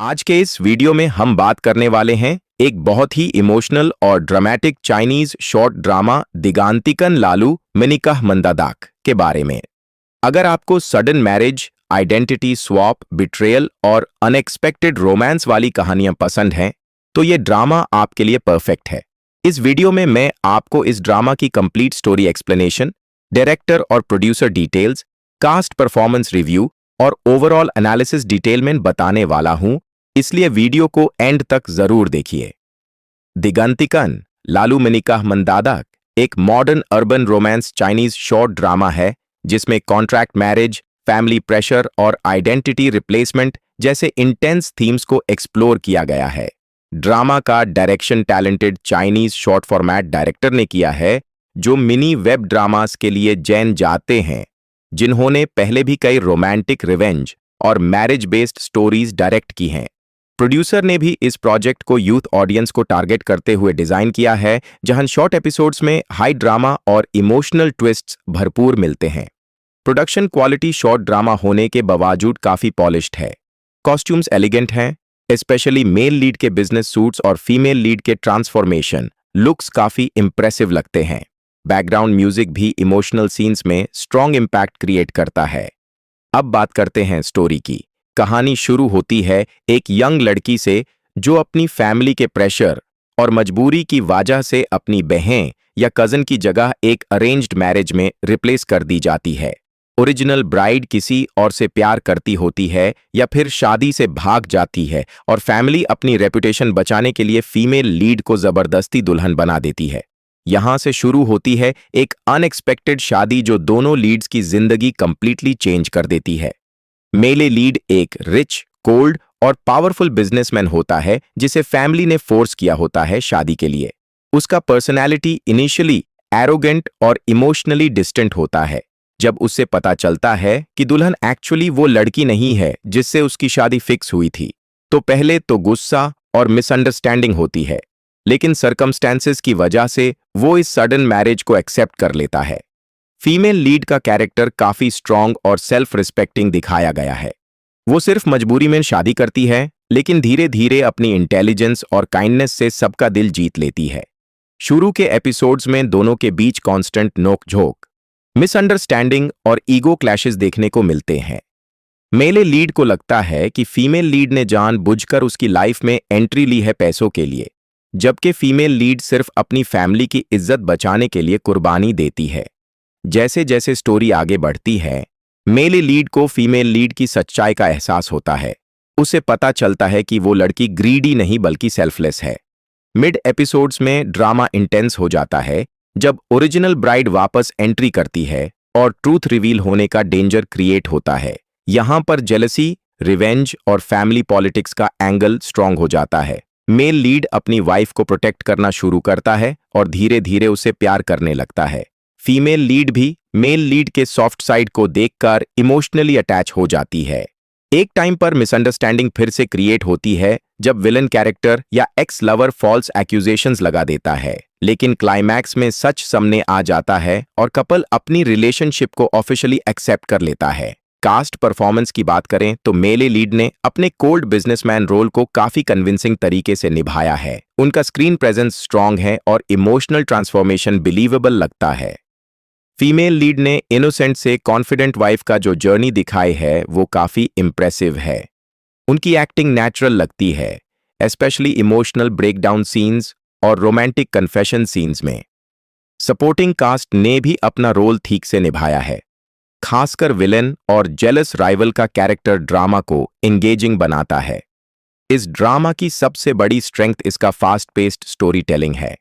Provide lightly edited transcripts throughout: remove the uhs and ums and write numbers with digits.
आज के इस वीडियो में हम बात करने वाले हैं एक बहुत ही इमोशनल और ड्रामेटिक चाइनीज शॉर्ट ड्रामा दिगांतिकन लालू मिनिकाह मंदादाक के बारे में। अगर आपको sudden marriage, identity swap, betrayal और अनएक्सपेक्टेड रोमांस वाली कहानियां पसंद हैं, तो ये ड्रामा आपके लिए परफेक्ट है। इस वीडियो में मैं आपको इस ड्रामा की कंप्लीट स्टोरी एक्सप्लेनेशन, डायरेक्टर और producer details, cast performance review और ओवरऑल एनालिसिस डिटेल में बताने वाला हूं, इसलिए वीडियो को एंड तक जरूर देखिए। दिगंतिकन लालू मिनिकाह मंदादाक एक modern urban Grauman's Chinese short drama है जिसमें कॉन्ट्रैक्ट मैरिज, फैमिली प्रेशर और आइडेंटिटी रिप्लेसमेंट जैसे इंटेंस थीम्स को एक्सप्लोर किया गया है। ड्रामा का direction talented Chinese short format director ने किया है जो मिनी वेब ड्रामास के लिए जाने जाते हैं, जिन्होंने पहले भी कई रोमांटिक रिवेंज और मैरिज बेस्ड स्टोरीज डायरेक्ट की हैं। प्रोड्यूसर ने भी इस प्रोजेक्ट को यूथ ऑडियंस को टारगेट करते हुए डिजाइन किया है, जहां शॉर्ट एपिसोड्स में हाई ड्रामा और इमोशनल ट्विस्ट्स भरपूर मिलते हैं। प्रोडक्शन क्वालिटी शॉर्ट ड्रामा होने के बावजूद काफी पॉलिश्ड है। कॉस्ट्यूम्स एलिगेंट हैं, स्पेशली मेल लीड के बिजनेस सूट्स और फीमेल लीड के ट्रांसफॉर्मेशन लुक्स काफी इंप्रेसिव लगते हैं। बैकग्राउंड म्यूजिक भी इमोशनल सीन्स में स्ट्रॉन्ग इंपैक्ट क्रिएट करता है। अब बात करते हैं स्टोरी की। कहानी शुरू होती है एक यंग लड़की से जो अपनी फैमिली के प्रेशर और मजबूरी की वजह से अपनी बहन या कजन की जगह एक अरेंज्ड मैरिज में रिप्लेस कर दी जाती है। ओरिजिनल ब्राइड किसी और से प्यार करती होती है या फिर शादी से भाग जाती है और फैमिली अपनी रेपुटेशन बचाने के लिए फीमेल लीड को जबरदस्ती दुल्हन बना देती है। यहां से शुरू होती है एक अनएक्सपेक्टेड शादी जो दोनों लीड्स की जिंदगी कंप्लीटली चेंज कर देती है। मेले लीड एक रिच, कोल्ड और पावरफुल बिजनेसमैन होता है जिसे फैमिली ने फोर्स किया होता है शादी के लिए। उसका पर्सनैलिटी इनिशियली एरोगेंट और इमोशनली डिस्टेंट होता है। जब उससे पता चलता है कि दुल्हन एक्चुअली वो लड़की नहीं है जिससे उसकी शादी फिक्स हुई थी, तो पहले तो गुस्सा और मिसअंडरस्टैंडिंग होती है, लेकिन सर्कमस्टेंसेस की वजह से वो इस सडन मैरिज को एक्सेप्ट कर लेता है। फीमेल लीड का कैरेक्टर काफी स्ट्रॉन्ग और सेल्फ रिस्पेक्टिंग दिखाया गया है। वो सिर्फ मजबूरी में शादी करती है, लेकिन धीरे धीरे अपनी इंटेलिजेंस और काइंडनेस से सबका दिल जीत लेती है। शुरू के एपिसोड्स में दोनों के बीच कांस्टेंट नोक-झोंक, मिसअंडरस्टैंडिंग और ईगो क्लैशेस देखने को मिलते हैं। मेले लीड को लगता है कि फीमेल लीड ने जानबूझकर उसकी लाइफ में एंट्री ली है पैसों के लिए, जबकि फीमेल लीड सिर्फ अपनी फैमिली की इज्जत बचाने के लिए कुर्बानी देती है। जैसे जैसे स्टोरी आगे बढ़ती है, मेले लीड को फीमेल लीड की सच्चाई का एहसास होता है। उसे पता चलता है कि वो लड़की ग्रीडी नहीं बल्कि सेल्फलेस है। मिड एपिसोड्स में ड्रामा इंटेंस हो जाता है जब ओरिजिनल ब्राइड वापस एंट्री करती है और ट्रूथ रिवील होने का डेंजर क्रिएट होता है। यहां पर जेलसी, रिवेंज और फैमिली पॉलिटिक्स का एंगल स्ट्रांग हो जाता है। मेल लीड अपनी वाइफ को प्रोटेक्ट करना शुरू करता है और धीरे धीरे उसे प्यार करने लगता है। फीमेल लीड भी मेल लीड के सॉफ्ट साइड को देखकर इमोशनली अटैच हो जाती है। एक टाइम पर मिसअंडरस्टैंडिंग फिर से क्रिएट होती है जब विलन कैरेक्टर या एक्स लवर फॉल्स एक्यूजेशंस लगा देता है, लेकिन क्लाइमैक्स में सच सामने आ जाता है और कपल अपनी रिलेशनशिप को ऑफिशियली एक्सेप्ट कर लेता है। कास्ट परफॉर्मेंस की बात करें तो मेले लीड ने अपने कोल्ड बिजनेसमैन रोल को काफी कन्विंसिंग तरीके से निभाया है। उनका स्क्रीन प्रेजेंस स्ट्रांग है और इमोशनल ट्रांसफॉर्मेशन बिलीवेबल लगता है। फीमेल लीड ने इनोसेंट से कॉन्फिडेंट वाइफ का जो जर्नी दिखाई है वो काफी इंप्रेसिव है। उनकी एक्टिंग नेचुरल लगती है, स्पेशली इमोशनल ब्रेकडाउन सीन्स और रोमांटिक कन्फेशन सीन्स में। सपोर्टिंग कास्ट ने भी अपना रोल ठीक से निभाया है। खासकर विलेन और जेलस राइवल का कैरेक्टर ड्रामा को एंगेजिंग बनाता है। इस ड्रामा की सबसे बड़ी स्ट्रेंथ इसका फास्ट पेस्ड स्टोरी टेलिंग है।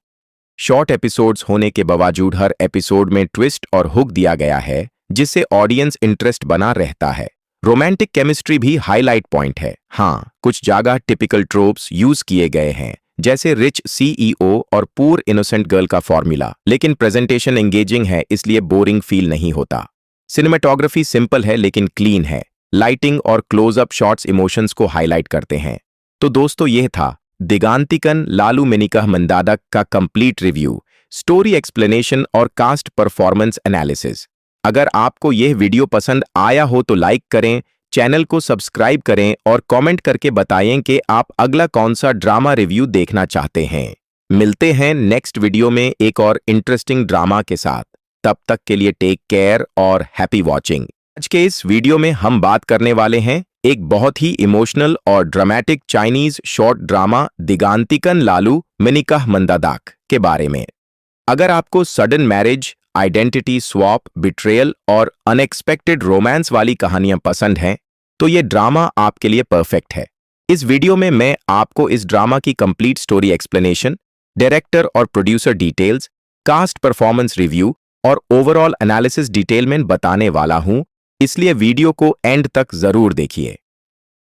शॉर्ट एपिसोड्स होने के बावजूद हर एपिसोड में ट्विस्ट और हुक दिया गया है, जिससे ऑडियंस इंटरेस्ट बना रहता है। रोमांटिक केमिस्ट्री भी हाईलाइट पॉइंट है। हाँ, कुछ जगह टिपिकल ट्रोप्स यूज किए गए हैं, जैसे रिच सीईओ और पूर इनोसेंट गर्ल का फॉर्मूला, लेकिन प्रेजेंटेशन एंगेजिंग है इसलिए बोरिंग फील नहीं होता। सिनेमेटोग्राफी सिंपल है लेकिन क्लीन है। लाइटिंग और क्लोजअप शॉट्स इमोशंस को हाईलाइट करते हैं। तो दोस्तों, यह था दिगांतिकन लालू मिनिकाह मंदादाक का कंप्लीट रिव्यू, स्टोरी एक्सप्लेनेशन और कास्ट परफॉर्मेंस एनालिसिस। अगर आपको यह वीडियो पसंद आया हो तो लाइक करें, चैनल को सब्सक्राइब करें और कमेंट करके बताएं कि आप अगला कौन सा ड्रामा रिव्यू देखना चाहते हैं। मिलते हैं नेक्स्ट वीडियो में एक और इंटरेस्टिंग ड्रामा के साथ। तब तक के लिए टेक केयर और हैप्पी वॉचिंग। आज के इस वीडियो में हम बात करने वाले हैं एक बहुत ही इमोशनल और ड्रामेटिक चाइनीज शॉर्ट ड्रामा दिगांतिकन लालू मिनिकाह मंदादाक के बारे में। अगर आपको sudden marriage, identity swap, betrayal और अनएक्सपेक्टेड रोमांस वाली कहानियां पसंद हैं, तो ये ड्रामा आपके लिए परफेक्ट है। इस वीडियो में मैं आपको इस ड्रामा की कंप्लीट स्टोरी एक्सप्लेनेशन, डायरेक्टर और producer details, cast performance review और ओवरऑल एनालिसिस डिटेल में बताने वाला हूं, इसलिए वीडियो को एंड तक जरूर देखिए।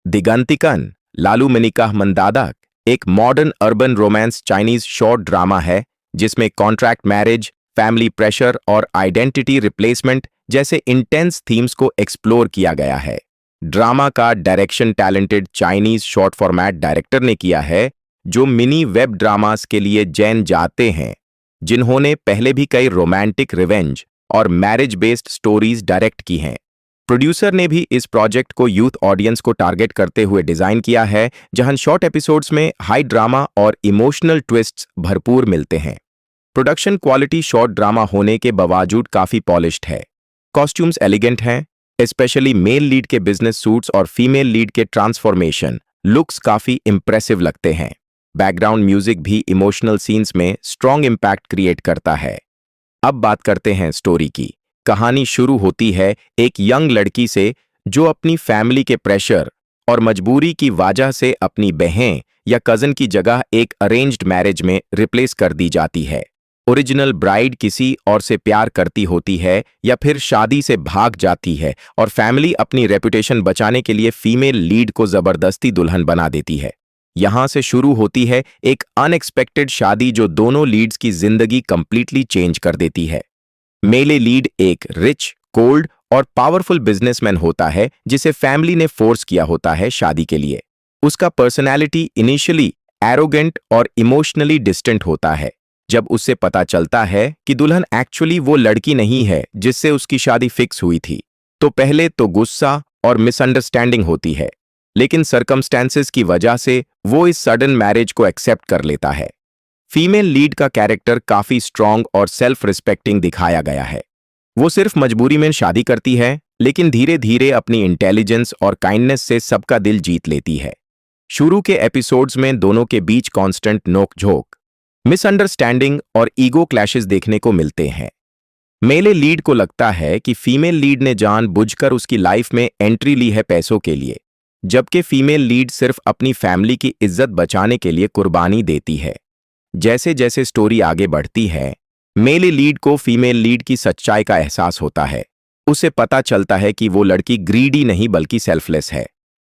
दिगंतिकन लालू मिनिकाह मंदादाक एक modern urban Grauman's Chinese short drama है जिसमें कॉन्ट्रैक्ट मैरिज, फैमिली प्रेशर और आइडेंटिटी रिप्लेसमेंट जैसे इंटेंस थीम्स को एक्सप्लोर किया गया है। ड्रामा का direction talented Chinese short format director ने किया है जो मिनी वेब ड्रामास के लिए जाने जाते हैं, जिन्होंने पहले भी कई रोमांटिक रिवेंज और मैरिज बेस्ड स्टोरीज डायरेक्ट की हैं। प्रोड्यूसर ने भी इस प्रोजेक्ट को यूथ ऑडियंस को टारगेट करते हुए डिजाइन किया है, जहां शॉर्ट एपिसोड्स में हाई ड्रामा और इमोशनल ट्विस्ट्स भरपूर मिलते हैं। प्रोडक्शन क्वालिटी शॉर्ट ड्रामा होने के बावजूद काफी पॉलिश्ड है। कॉस्ट्यूम्स एलिगेंट हैं, स्पेशली मेल लीड के बिजनेस सूट्स और फीमेल लीड के ट्रांसफॉर्मेशन लुक्स काफी इंप्रेसिव लगते हैं। बैकग्राउंड म्यूजिक भी इमोशनल सीन्स में स्ट्रॉन्ग इंपैक्ट क्रिएट करता है। अब बात करते हैं स्टोरी की। कहानी शुरू होती है एक यंग लड़की से जो अपनी फैमिली के प्रेशर और मजबूरी की वजह से अपनी बहन या कजन की जगह एक अरेंज्ड मैरिज में रिप्लेस कर दी जाती है। ओरिजिनल ब्राइड किसी और से प्यार करती होती है या फिर शादी से भाग जाती है और फैमिली अपनी रेपुटेशन बचाने के लिए फीमेल लीड को जबरदस्ती दुल्हन बना देती है। यहां से शुरू होती है एक अनएक्सपेक्टेड शादी जो दोनों लीड्स की जिंदगी कंप्लीटली चेंज कर देती है। मेले लीड एक रिच, कोल्ड और पावरफुल बिजनेसमैन होता है जिसे फैमिली ने फोर्स किया होता है शादी के लिए। उसका पर्सनैलिटी इनिशियली एरोगेंट और इमोशनली डिस्टेंट होता है। जब उससे पता चलता है कि दुल्हन एक्चुअली वो लड़की नहीं है जिससे उसकी शादी फिक्स हुई थी, तो पहले तो गुस्सा और मिसअंडरस्टैंडिंग होती है, लेकिन सर्कमस्टेंसेस की वजह से वो इस सडन मैरिज को एक्सेप्ट कर लेता है। फीमेल लीड का कैरेक्टर काफी स्ट्रांग और सेल्फ रिस्पेक्टिंग दिखाया गया है। वो सिर्फ मजबूरी में शादी करती है, लेकिन धीरे धीरे अपनी इंटेलिजेंस और काइंडनेस से सबका दिल जीत लेती है। शुरू के एपिसोड्स में दोनों के बीच कांस्टेंट नोक-झोंक, मिसअंडरस्टैंडिंग और ईगो क्लैशेस देखने को मिलते हैं। मेले लीड को लगता है कि फीमेल लीड ने जानबूझकर उसकी लाइफ में एंट्री ली है पैसों के लिए, जबकि फीमेल लीड सिर्फ अपनी फैमिली की इज्जत बचाने के लिए कुर्बानी देती है। जैसे जैसे स्टोरी आगे बढ़ती है, मेले लीड को फीमेल लीड की सच्चाई का एहसास होता है। उसे पता चलता है कि वो लड़की ग्रीडी नहीं बल्कि सेल्फलेस है।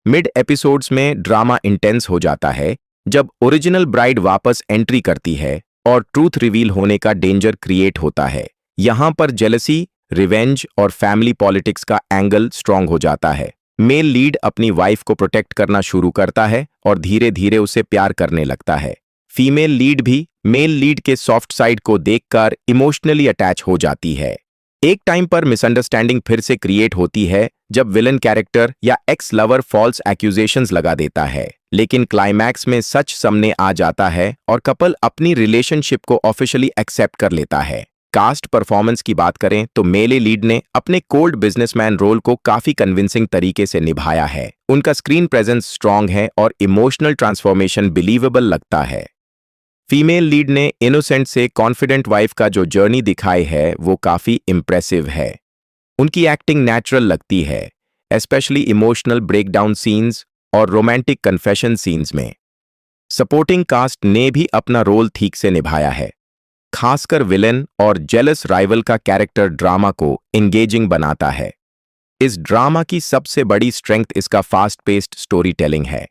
मिड एपिसोड्स में ड्रामा इंटेंस हो जाता है जब ओरिजिनल ब्राइड वापस एंट्री करती है और ट्रूथ रिवील होने का डेंजर क्रिएट होता है। यहां पर जेलसी, रिवेंज और फैमिली पॉलिटिक्स का एंगल स्ट्रांग हो जाता है। मेल लीड अपनी वाइफ को प्रोटेक्ट करना शुरू करता है और धीरे धीरे उसे प्यार करने लगता है। फीमेल लीड भी मेल लीड के सॉफ्ट साइड को देखकर इमोशनली अटैच हो जाती है। एक टाइम पर मिसअंडरस्टैंडिंग फिर से क्रिएट होती है जब विलन कैरेक्टर या एक्स लवर फॉल्स एक्यूजेशंस लगा देता है, लेकिन क्लाइमैक्स में सच सामने आ जाता है और कपल अपनी रिलेशनशिप को ऑफिशियली एक्सेप्ट कर लेता है। कास्ट परफॉर्मेंस की बात करें तो मेले लीड ने अपने कोल्ड बिजनेसमैन रोल को काफी कन्विंसिंग तरीके से निभाया है। उनका स्क्रीन प्रेजेंस स्ट्रांग है और इमोशनल ट्रांसफॉर्मेशन बिलीवेबल लगता है। फीमेल लीड ने इनोसेंट से कॉन्फिडेंट वाइफ का जो जर्नी दिखाई है वो काफी इंप्रेसिव है। उनकी एक्टिंग नेचुरल लगती है, स्पेशली इमोशनल ब्रेकडाउन सीन्स और रोमांटिक कन्फेशन सीन्स में। सपोर्टिंग कास्ट ने भी अपना रोल ठीक से निभाया है। खासकर विलेन और जेलस राइवल का कैरेक्टर ड्रामा को एंगेजिंग बनाता है। इस ड्रामा की सबसे बड़ी स्ट्रेंथ इसका फास्ट पेस्ड स्टोरी टेलिंग है।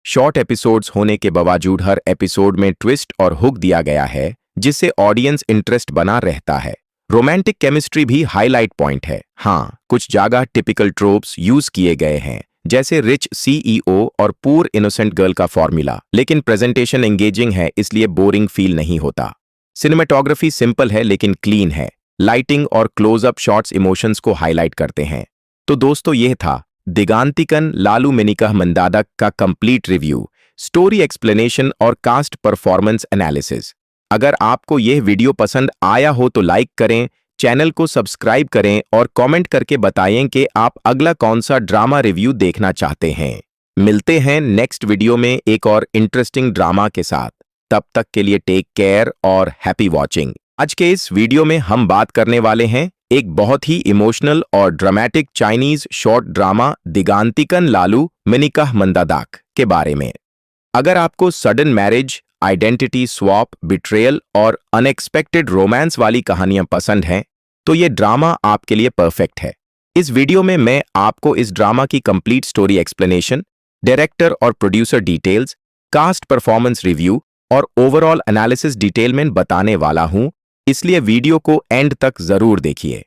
शॉर्ट एपिसोड्स होने के बावजूद हर एपिसोड में ट्विस्ट और हुक दिया गया है, जिससे ऑडियंस इंटरेस्ट बना रहता है। रोमांटिक केमिस्ट्री भी हाईलाइट पॉइंट है। हाँ, कुछ जगह टिपिकल ट्रोप्स यूज किए गए हैं, जैसे रिच सीईओ और पूर इनोसेंट गर्ल का फॉर्मूला, लेकिन प्रेजेंटेशन एंगेजिंग है इसलिए बोरिंग फील नहीं होता। सिनेमेटोग्राफी सिंपल है लेकिन क्लीन है। लाइटिंग और क्लोजअप शॉट्स इमोशंस को हाईलाइट करते हैं। तो दोस्तों, यह था दिगांतिकन लालू मिनिकाह मंदादक का कंप्लीट रिव्यू, स्टोरी एक्सप्लेनेशन और कास्ट परफॉर्मेंस एनालिसिस। अगर आपको यह वीडियो पसंद आया हो तो लाइक करें, चैनल को सब्सक्राइब करें और कमेंट करके बताएं कि आप अगला कौन सा ड्रामा रिव्यू देखना चाहते हैं। मिलते हैं नेक्स्ट वीडियो में एक और इंटरेस्टिंग ड्रामा के साथ। तब तक के लिए टेक केयर और हैप्पी वॉचिंग। आज के इस वीडियो में हम बात करने वाले हैं एक बहुत ही इमोशनल और ड्रामेटिक चाइनीज शॉर्ट ड्रामा दिगांतिकन लालू मिनिकाह मंदादाक के बारे में। अगर आपको sudden marriage, identity swap, betrayal और अनएक्सपेक्टेड रोमांस वाली कहानियां पसंद हैं तो ये ड्रामा आपके लिए परफेक्ट है। इस वीडियो में मैं आपको इस ड्रामा की कंप्लीट स्टोरी एक्सप्लेनेशन, डायरेक्टर और producer details, cast performance review और ओवरऑल एनालिसिस डिटेल में बताने वाला हूं, इसलिए वीडियो को एंड तक जरूर देखिए।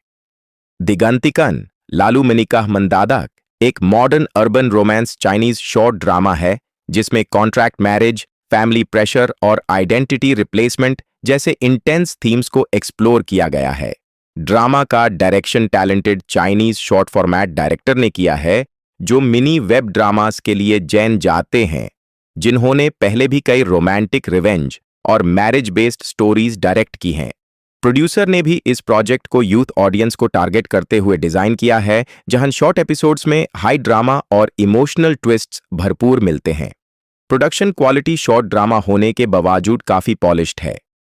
दिगंतिकन लालू मिनिकाह मंदादाक एक modern urban Grauman's Chinese short drama है जिसमें कॉन्ट्रैक्ट मैरिज, फैमिली प्रेशर और आइडेंटिटी रिप्लेसमेंट जैसे इंटेंस थीम्स को एक्सप्लोर किया गया है। ड्रामा का direction talented Chinese short format director ने किया है जो मिनी वेब ड्रामास के लिए जाने जाते हैं, जिन्होंने पहले भी कई रोमांटिक रिवेंज और मैरिज बेस्ड स्टोरीज डायरेक्ट की हैं। प्रोड्यूसर ने भी इस प्रोजेक्ट को यूथ ऑडियंस को टारगेट करते हुए डिजाइन किया है, जहां शॉर्ट एपिसोड्स में हाई ड्रामा और इमोशनल ट्विस्ट्स भरपूर मिलते हैं। प्रोडक्शन क्वालिटी शॉर्ट ड्रामा होने के बावजूद काफी पॉलिश्ड है।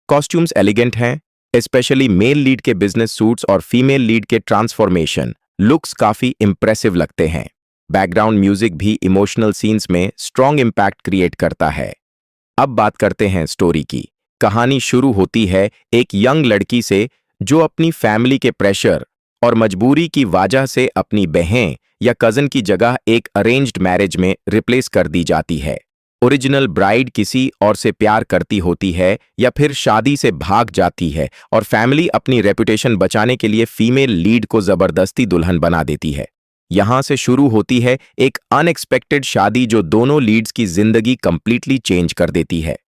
कॉस्ट्यूम्स एलिगेंट हैं, स्पेशली मेल लीड के बिजनेस सूट्स और फीमेल लीड के ट्रांसफॉर्मेशन लुक्स काफी इंप्रेसिव लगते हैं। बैकग्राउंड म्यूजिक भी इमोशनल सीन्स में स्ट्रॉन्ग इंपैक्ट क्रिएट करता है। अब बात करते हैं स्टोरी की। कहानी शुरू होती है एक यंग लड़की से जो अपनी फैमिली के प्रेशर और मजबूरी की वजह से अपनी बहन या कजन की जगह एक अरेंज्ड मैरिज में रिप्लेस कर दी जाती है। ओरिजिनल ब्राइड किसी और से प्यार करती होती है या फिर शादी से भाग जाती है और फैमिली अपनी रेपुटेशन बचाने के लिए फीमेल लीड को जबरदस्ती दुल्हन बना देती है। यहां से शुरू होती है एक अनएक्सपेक्टेड शादी जो दोनों लीड्स की जिंदगी कंप्लीटली चेंज कर देती है।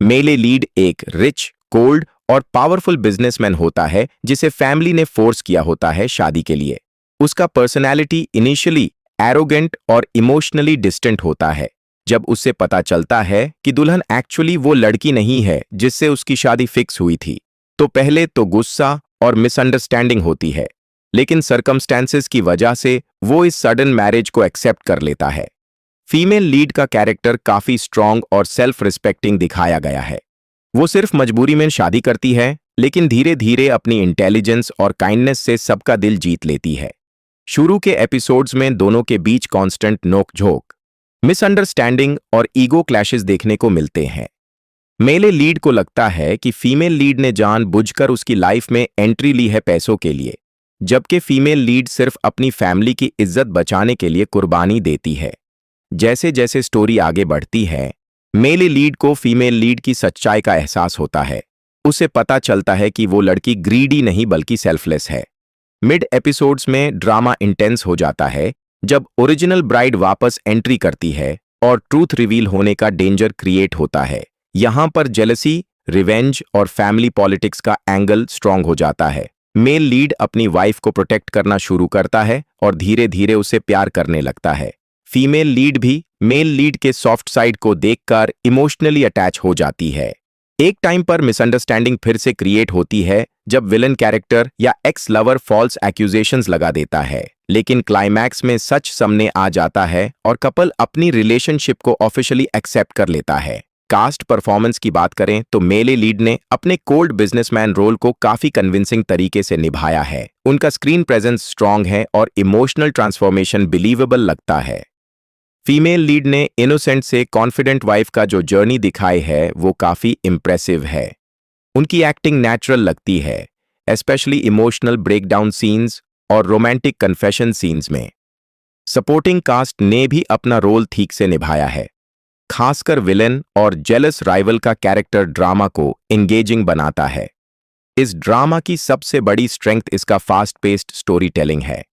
मेले लीड एक रिच, कोल्ड और पावरफुल बिजनेसमैन होता है जिसे फैमिली ने फोर्स किया होता है शादी के लिए। उसका पर्सनैलिटी इनिशियली एरोगेंट और इमोशनली डिस्टेंट होता है। जब उससे पता चलता है कि दुल्हन एक्चुअली वो लड़की नहीं है जिससे उसकी शादी फिक्स हुई थी, तो पहले तो गुस्सा और मिसअंडरस्टैंडिंग होती है, लेकिन सर्कमस्टेंसेस की वजह से वो इस सडन मैरिज को एक्सेप्ट कर लेता है। फीमेल लीड का कैरेक्टर काफी स्ट्रॉन्ग और सेल्फ रिस्पेक्टिंग दिखाया गया है। वो सिर्फ मजबूरी में शादी करती है, लेकिन धीरे धीरे अपनी इंटेलिजेंस और काइंडनेस से सबका दिल जीत लेती है। शुरू के एपिसोड्स में दोनों के बीच कांस्टेंट नोकझोंक, मिसअंडरस्टैंडिंग और ईगो क्लैशेस देखने को मिलते हैं। मेले लीड को लगता है कि फीमेल लीड ने जानबूझकर उसकी लाइफ में एंट्री ली है पैसों के लिए, जबकि फीमेल लीड सिर्फ अपनी फैमिली की इज्जत बचाने के लिए कुर्बानी देती है। जैसे जैसे स्टोरी आगे बढ़ती है, मेले लीड को फीमेल लीड की सच्चाई का एहसास होता है। उसे पता चलता है कि वो लड़की ग्रीडी नहीं बल्कि सेल्फलेस है। मिड एपिसोड्स में ड्रामा इंटेंस हो जाता है जब ओरिजिनल ब्राइड वापस एंट्री करती है और ट्रूथ रिवील होने का डेंजर क्रिएट होता है। यहां पर जेलसी, रिवेंज और फैमिली पॉलिटिक्स का एंगल स्ट्रांग हो जाता है। मेल लीड अपनी वाइफ को प्रोटेक्ट करना शुरू करता है और धीरे धीरे उसे प्यार करने लगता है। फीमेल लीड भी मेल लीड के सॉफ्ट साइड को देखकर इमोशनली अटैच हो जाती है। एक टाइम पर मिसअंडरस्टैंडिंग फिर से क्रिएट होती है जब विलन कैरेक्टर या एक्स लवर फॉल्स एक्यूजेशंस लगा देता है, लेकिन क्लाइमैक्स में सच सामने आ जाता है और कपल अपनी रिलेशनशिप को ऑफिशियली एक्सेप्ट कर लेता है। कास्ट परफॉर्मेंस की बात करें तो मेले लीड ने अपने कोल्ड बिजनेसमैन रोल को काफी कन्विंसिंग तरीके से निभाया है। उनका स्क्रीन प्रेजेंस स्ट्रांग है और इमोशनल ट्रांसफॉर्मेशन बिलीवेबल लगता है। फीमेल लीड ने इनोसेंट से कॉन्फिडेंट वाइफ का जो जर्नी दिखाई है वो काफी इंप्रेसिव है। उनकी एक्टिंग नेचुरल लगती है, स्पेशली इमोशनल ब्रेकडाउन सीन्स और रोमांटिक कन्फेशन सीन्स में। सपोर्टिंग कास्ट ने भी अपना रोल ठीक से निभाया है। खासकर विलेन और जेलस राइवल का कैरेक्टर ड्रामा को एंगेजिंग बनाता है। इस ड्रामा की सबसे बड़ी स्ट्रेंथ इसका फास्ट पेस्ड स्टोरी टेलिंग है।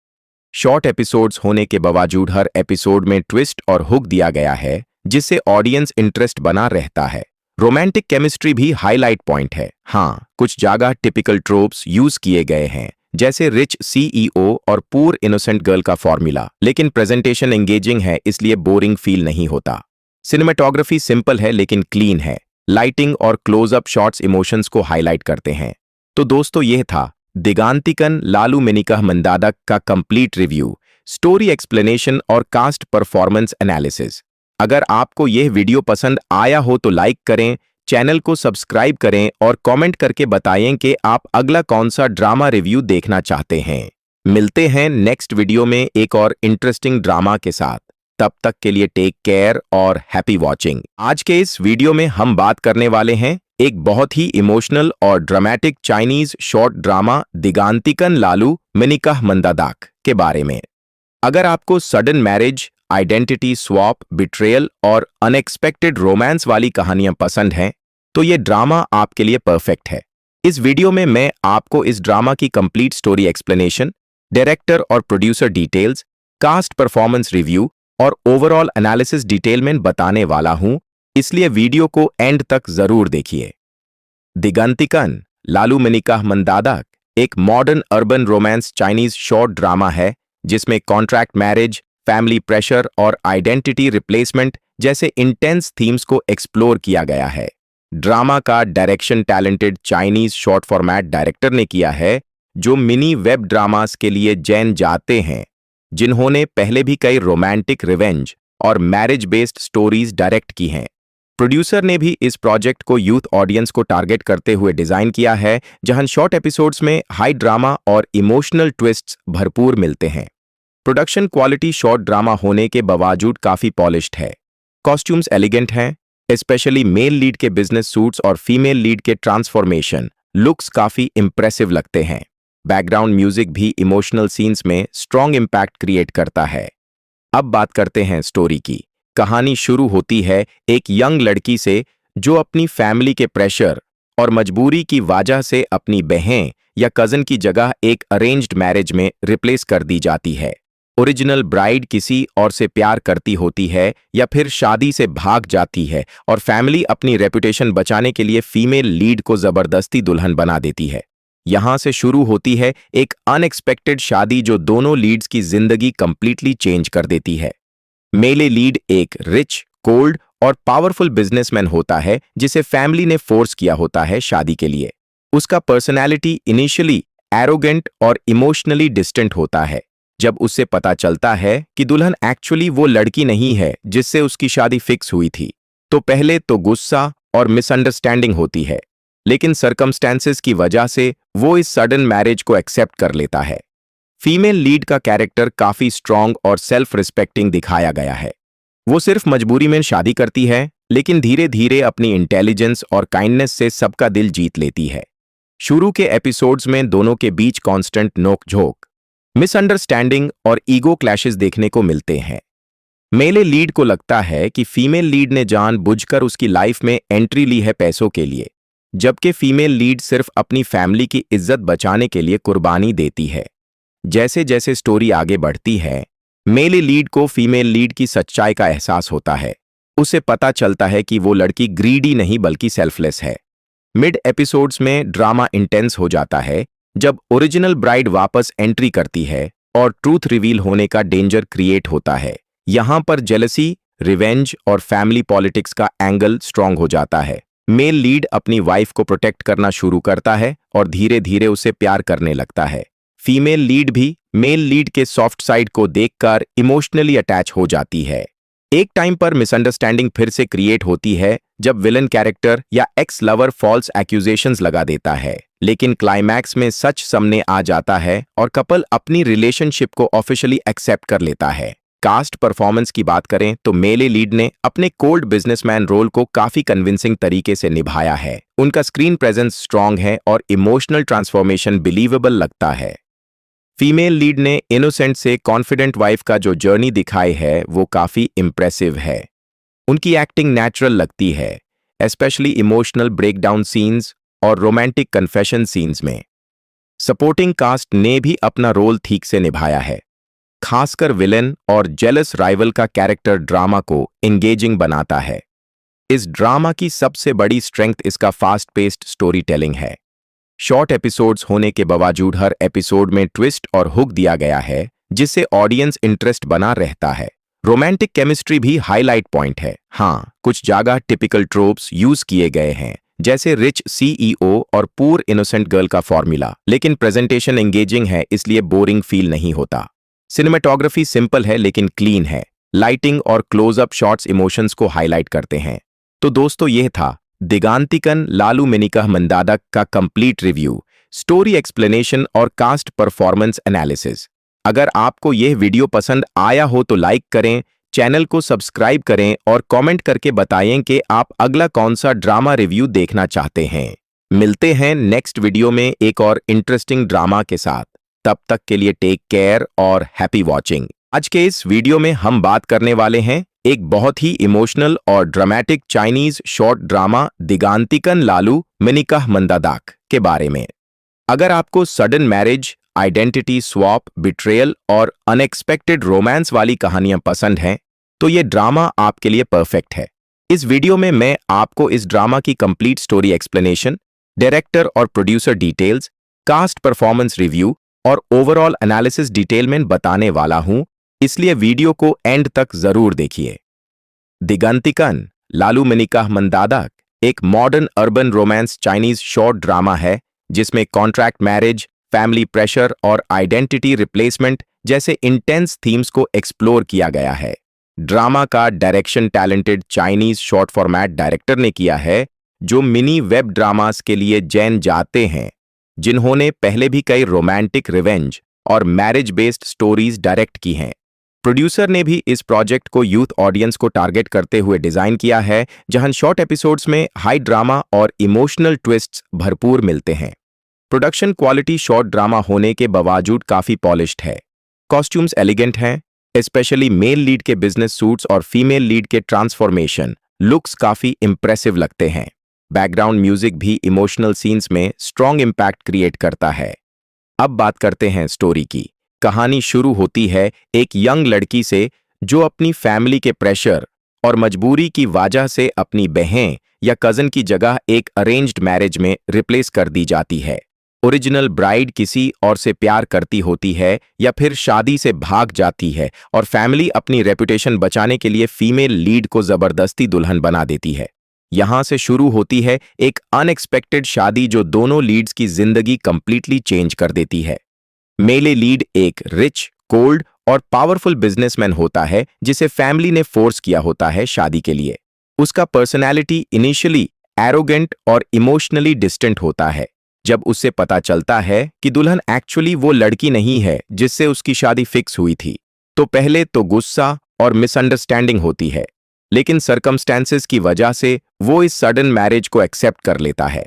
शॉर्ट एपिसोड्स होने के बावजूद हर एपिसोड में ट्विस्ट और हुक दिया गया है, जिससे ऑडियंस इंटरेस्ट बना रहता है। रोमांटिक केमिस्ट्री भी हाईलाइट पॉइंट है। हाँ, कुछ जगह टिपिकल ट्रोप्स यूज किए गए हैं, जैसे रिच सीईओ और पुअर इनोसेंट गर्ल का फॉर्मूला, लेकिन प्रेजेंटेशन एंगेजिंग है इसलिए बोरिंग फील नहीं होता। सिनेमेटोग्राफी सिंपल है लेकिन क्लीन है। लाइटिंग और क्लोजअप शॉट्स इमोशंस को हाईलाइट करते हैं। तो दोस्तों, यह था दिगांतिकन लालू मेनिका मंदादक का कंप्लीट रिव्यू, स्टोरी एक्सप्लेनेशन और कास्ट परफॉर्मेंस एनालिसिस। अगर आपको यह वीडियो पसंद आया हो तो लाइक करें, चैनल को सब्सक्राइब करें और कमेंट करके बताएं कि आप अगला कौन सा ड्रामा रिव्यू देखना चाहते हैं। मिलते हैं नेक्स्ट वीडियो में एक और इंटरेस्टिंग ड्रामा के साथ। तब तक के लिए टेक केयर और हैप्पी वॉचिंग। आज के इस वीडियो में हम बात करने वाले हैं एक बहुत ही इमोशनल और ड्रामेटिक चाइनीज शॉर्ट ड्रामा दिगांतिकन लालू मेनिका मंदादक के बारे में। अगर आपको sudden marriage, identity swap, betrayal और अनएक्सपेक्टेड रोमांस वाली कहानियां पसंद हैं, तो ये ड्रामा आपके लिए परफेक्ट है। इस वीडियो में मैं आपको इस ड्रामा की कंप्लीट स्टोरी एक्सप्लेनेशन, डायरेक्टर और producer details, cast performance review और ओवरऑल एनालिसिस डिटेल में बताने वाला हूं, इसलिए वीडियो को एंड तक जरूर देखिए। दिगांतिकन लालू मेनिका मंदादक एक modern urban Grauman's Chinese short drama है जिसमें कॉन्ट्रैक्ट मैरिज, फैमिली प्रेशर और आइडेंटिटी रिप्लेसमेंट जैसे इंटेंस थीम्स को एक्सप्लोर किया गया है। ड्रामा का direction talented Chinese short format director ने किया है, जो मिनी वेब ड्रामास के लिए जाने जाते हैं, जिन्होंने पहले भी कई रोमांटिक रिवेंज और मैरिज बेस्ड स्टोरीज डायरेक्ट की हैं। प्रोड्यूसर ने भी इस प्रोजेक्ट को यूथ ऑडियंस को टारगेट करते हुए डिजाइन किया है, जहां शॉर्ट एपिसोड्स में हाई ड्रामा और इमोशनल ट्विस्ट्स भरपूर मिलते हैं। प्रोडक्शन क्वालिटी शॉर्ट ड्रामा होने के बावजूद काफी पॉलिश्ड है। कॉस्ट्यूम्स एलिगेंट हैं, स्पेशली मेल लीड के बिजनेस सूट्स और फीमेल लीड के ट्रांसफॉर्मेशन लुक्स काफी इंप्रेसिव लगते हैं। बैकग्राउंड म्यूजिक भी इमोशनल सीन्स में स्ट्रॉन्ग इंपैक्ट क्रिएट करता है। अब बात करते हैं स्टोरी की। कहानी शुरू होती है एक यंग लड़की से जो अपनी फैमिली के प्रेशर और मजबूरी की वजह से अपनी बहन या कजन की जगह एक अरेंज्ड मैरिज में रिप्लेस कर दी जाती है। ओरिजिनल ब्राइड किसी और से प्यार करती होती है या फिर शादी से भाग जाती है और फैमिली अपनी रेपुटेशन बचाने के लिए फीमेल लीड को जबरदस्ती दुल्हन बना देती है। यहां से शुरू होती है एक अनएक्सपेक्टेड शादी जो दोनों लीड्स की जिंदगी कंप्लीटली चेंज कर देती है। मेले लीड एक रिच, कोल्ड और पावरफुल बिजनेसमैन होता है जिसे फैमिली ने फोर्स किया होता है शादी के लिए। उसका पर्सनैलिटी इनिशियली एरोगेंट और इमोशनली डिस्टेंट होता है। जब उससे पता चलता है कि दुल्हन एक्चुअली वो लड़की नहीं है जिससे उसकी शादी फिक्स हुई थी, तो पहले तो गुस्सा और मिसअंडरस्टैंडिंग होती है, लेकिन सर्कमस्टेंसेस की वजह से वो इस सडन मैरिज को एक्सेप्ट कर लेता है। फीमेल लीड का कैरेक्टर काफी स्ट्रॉन्ग और सेल्फ रिस्पेक्टिंग दिखाया गया है। वो सिर्फ मजबूरी में शादी करती है, लेकिन धीरे धीरे अपनी इंटेलिजेंस और काइंडनेस से सबका दिल जीत लेती है। शुरू के एपिसोड्स में दोनों के बीच कांस्टेंट नोक-झोंक, मिसअंडरस्टैंडिंग और ईगो क्लैशेस देखने को मिलते हैं। मेले लीड को लगता है कि फीमेल लीड ने जानबूझकर उसकी लाइफ में एंट्री ली है पैसों के लिए, जबकि फीमेल लीड सिर्फ अपनी फैमिली की इज्जत बचाने के लिए कुर्बानी देती है। जैसे जैसे स्टोरी आगे बढ़ती है, मेले लीड को फीमेल लीड की सच्चाई का एहसास होता है। उसे पता चलता है कि वो लड़की ग्रीडी नहीं बल्कि सेल्फलेस है। मिड एपिसोड्स में ड्रामा इंटेंस हो जाता है जब ओरिजिनल ब्राइड वापस एंट्री करती है और ट्रूथ रिवील होने का डेंजर क्रिएट होता है। यहां पर जेलसी, रिवेंज और फैमिली पॉलिटिक्स का एंगल स्ट्रांग हो जाता है। मेल लीड अपनी वाइफ को प्रोटेक्ट करना शुरू करता है और धीरे धीरे उसे प्यार करने लगता है। फीमेल लीड भी मेल लीड के सॉफ्ट साइड को देखकर इमोशनली अटैच हो जाती है। एक टाइम पर मिसअंडरस्टैंडिंग फिर से क्रिएट होती है जब विलन कैरेक्टर या एक्स लवर फॉल्स एक्यूजेशंस लगा देता है, लेकिन क्लाइमैक्स में सच सामने आ जाता है और कपल अपनी रिलेशनशिप को ऑफिशियली एक्सेप्ट कर लेता है। कास्ट परफॉर्मेंस की बात करें तो मेले लीड ने अपने कोल्ड बिजनेसमैन रोल को काफी कन्विंसिंग तरीके से निभाया है। उनका स्क्रीन प्रेजेंस स्ट्रांग है और इमोशनल ट्रांसफॉर्मेशन बिलीवेबल लगता है। फीमेल लीड ने इनोसेंट से कॉन्फिडेंट वाइफ का जो जर्नी दिखाई है वो काफी इंप्रेसिव है। उनकी एक्टिंग नेचुरल लगती है, स्पेशली इमोशनल ब्रेकडाउन सीन्स और रोमांटिक कन्फेशन सीन्स में। सपोर्टिंग कास्ट ने भी अपना रोल ठीक से निभाया है। खासकर विलेन और जेलस राइवल का कैरेक्टर ड्रामा को एंगेजिंग बनाता है। इस ड्रामा की सबसे बड़ी स्ट्रेंथ इसका फास्ट पेस्ड स्टोरी टेलिंग है। शॉर्ट एपिसोड्स होने के बावजूद हर एपिसोड में ट्विस्ट और हुक दिया गया है, जिससे ऑडियंस इंटरेस्ट बना रहता है। रोमांटिक केमिस्ट्री भी हाईलाइट पॉइंट है। हाँ, कुछ जगह टिपिकल ट्रोप्स यूज किए गए हैं, जैसे रिच सीईओ और पूर इनोसेंट गर्ल का फॉर्मूला, लेकिन प्रेजेंटेशन एंगेजिंग है, इसलिए बोरिंग फील नहीं होता। सिनेमेटोग्राफी सिंपल है लेकिन क्लीन है। लाइटिंग और क्लोजअप शॉट्स इमोशंस को हाईलाइट करते हैं। तो दोस्तों, यह था दिगांतिकन लालू मेनिका मंदादक का कंप्लीट रिव्यू, स्टोरी एक्सप्लेनेशन और कास्ट परफॉर्मेंस एनालिसिस। अगर आपको यह वीडियो पसंद आया हो तो लाइक करें, चैनल को सब्सक्राइब करें और कमेंट करके बताएं कि आप अगला कौन सा ड्रामा रिव्यू देखना चाहते हैं। मिलते हैं नेक्स्ट वीडियो में एक और इंटरेस्टिंग ड्रामा के साथ। तब तक के लिए टेक केयर और हैप्पी वॉचिंग। आज के इस वीडियो में हम बात करने वाले हैं एक बहुत ही इमोशनल और ड्रामेटिक चाइनीज शॉर्ट ड्रामा दिगांतिकन लालू मेनिका मंदादक के बारे में। अगर आपको sudden marriage, identity swap, betrayal और अनएक्सपेक्टेड रोमांस वाली कहानियां पसंद हैं, तो ये ड्रामा आपके लिए परफेक्ट है। इस वीडियो में मैं आपको इस ड्रामा की कंप्लीट स्टोरी एक्सप्लेनेशन, डायरेक्टर और producer details, cast performance review और ओवरऑल एनालिसिस डिटेल में बताने वाला हूं, इसलिए वीडियो को एंड तक जरूर देखिए। दिगांतिकन लालू मेनिका मंदादक एक modern urban Grauman's Chinese short drama है, जिसमें कॉन्ट्रैक्ट मैरिज, फैमिली प्रेशर और आइडेंटिटी रिप्लेसमेंट जैसे इंटेंस थीम्स को एक्सप्लोर किया गया है। ड्रामा का direction talented Chinese short format director ने किया है, जो मिनी वेब ड्रामास के लिए जाने जाते हैं, जिन्होंने पहले भी कई रोमांटिक रिवेंज और मैरिज बेस्ड स्टोरीज डायरेक्ट की हैं। प्रोड्यूसर ने भी इस प्रोजेक्ट को यूथ ऑडियंस को टारगेट करते हुए डिजाइन किया है, जहां शॉर्ट एपिसोड्स में हाई ड्रामा और इमोशनल ट्विस्ट्स भरपूर मिलते हैं। प्रोडक्शन क्वालिटी शॉर्ट ड्रामा होने के बावजूद काफी पॉलिश्ड है। कॉस्ट्यूम्स एलिगेंट हैं, स्पेशली मेल लीड के बिजनेस सूट्स और फीमेल लीड के ट्रांसफॉर्मेशन लुक्स काफी इंप्रेसिव लगते हैं। बैकग्राउंड म्यूजिक भी इमोशनल सीन्स में स्ट्रॉन्ग इंपैक्ट क्रिएट करता है। अब बात करते हैं स्टोरी की। कहानी शुरू होती है एक यंग लड़की से, जो अपनी फैमिली के प्रेशर और मजबूरी की वजह से अपनी बहन या कजन की जगह एक अरेंज्ड मैरिज में रिप्लेस कर दी जाती है। ओरिजिनल ब्राइड किसी और से प्यार करती होती है या फिर शादी से भाग जाती है, और फैमिली अपनी रेपुटेशन बचाने के लिए फीमेल लीड को जबरदस्ती दुल्हन बना देती है। यहां से शुरू होती है एक अनएक्सपेक्टेड शादी, जो दोनों लीड्स की जिंदगी कंप्लीटली चेंज कर देती है। मेले लीड एक रिच, कोल्ड और पावरफुल बिजनेसमैन होता है, जिसे फैमिली ने फोर्स किया होता है शादी के लिए। उसका पर्सनैलिटी इनिशियली एरोगेंट और इमोशनली डिस्टेंट होता है। जब उससे पता चलता है कि दुल्हन एक्चुअली वो लड़की नहीं है जिससे उसकी शादी फिक्स हुई थी, तो पहले तो गुस्सा और मिसअंडरस्टैंडिंग होती है, लेकिन सर्कमस्टेंसेस की वजह से वो इस सडन मैरिज को एक्सेप्ट कर लेता है।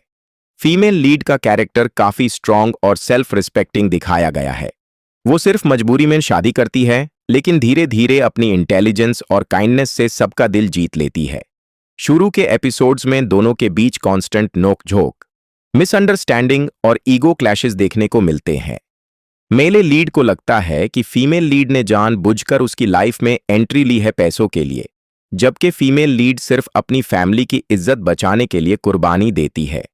फीमेल लीड का कैरेक्टर काफी स्ट्रांग और सेल्फ रिस्पेक्टिंग दिखाया गया है। वो सिर्फ मजबूरी में शादी करती है, लेकिन धीरे धीरे अपनी इंटेलिजेंस और काइंडनेस से सबका दिल जीत लेती है। शुरू के एपिसोड्स में दोनों के बीच कांस्टेंट नोक-झोंक, मिसअंडरस्टैंडिंग और ईगो क्लैशेस देखने को मिलते हैं। मेले लीड को लगता है कि फीमेल लीड ने जानबूझकर उसकी लाइफ में एंट्री ली है पैसों के लिए, जबकि फीमेल लीड सिर्फ अपनी फैमिली की इज्जत बचाने के लिए कुर्बानी देती है।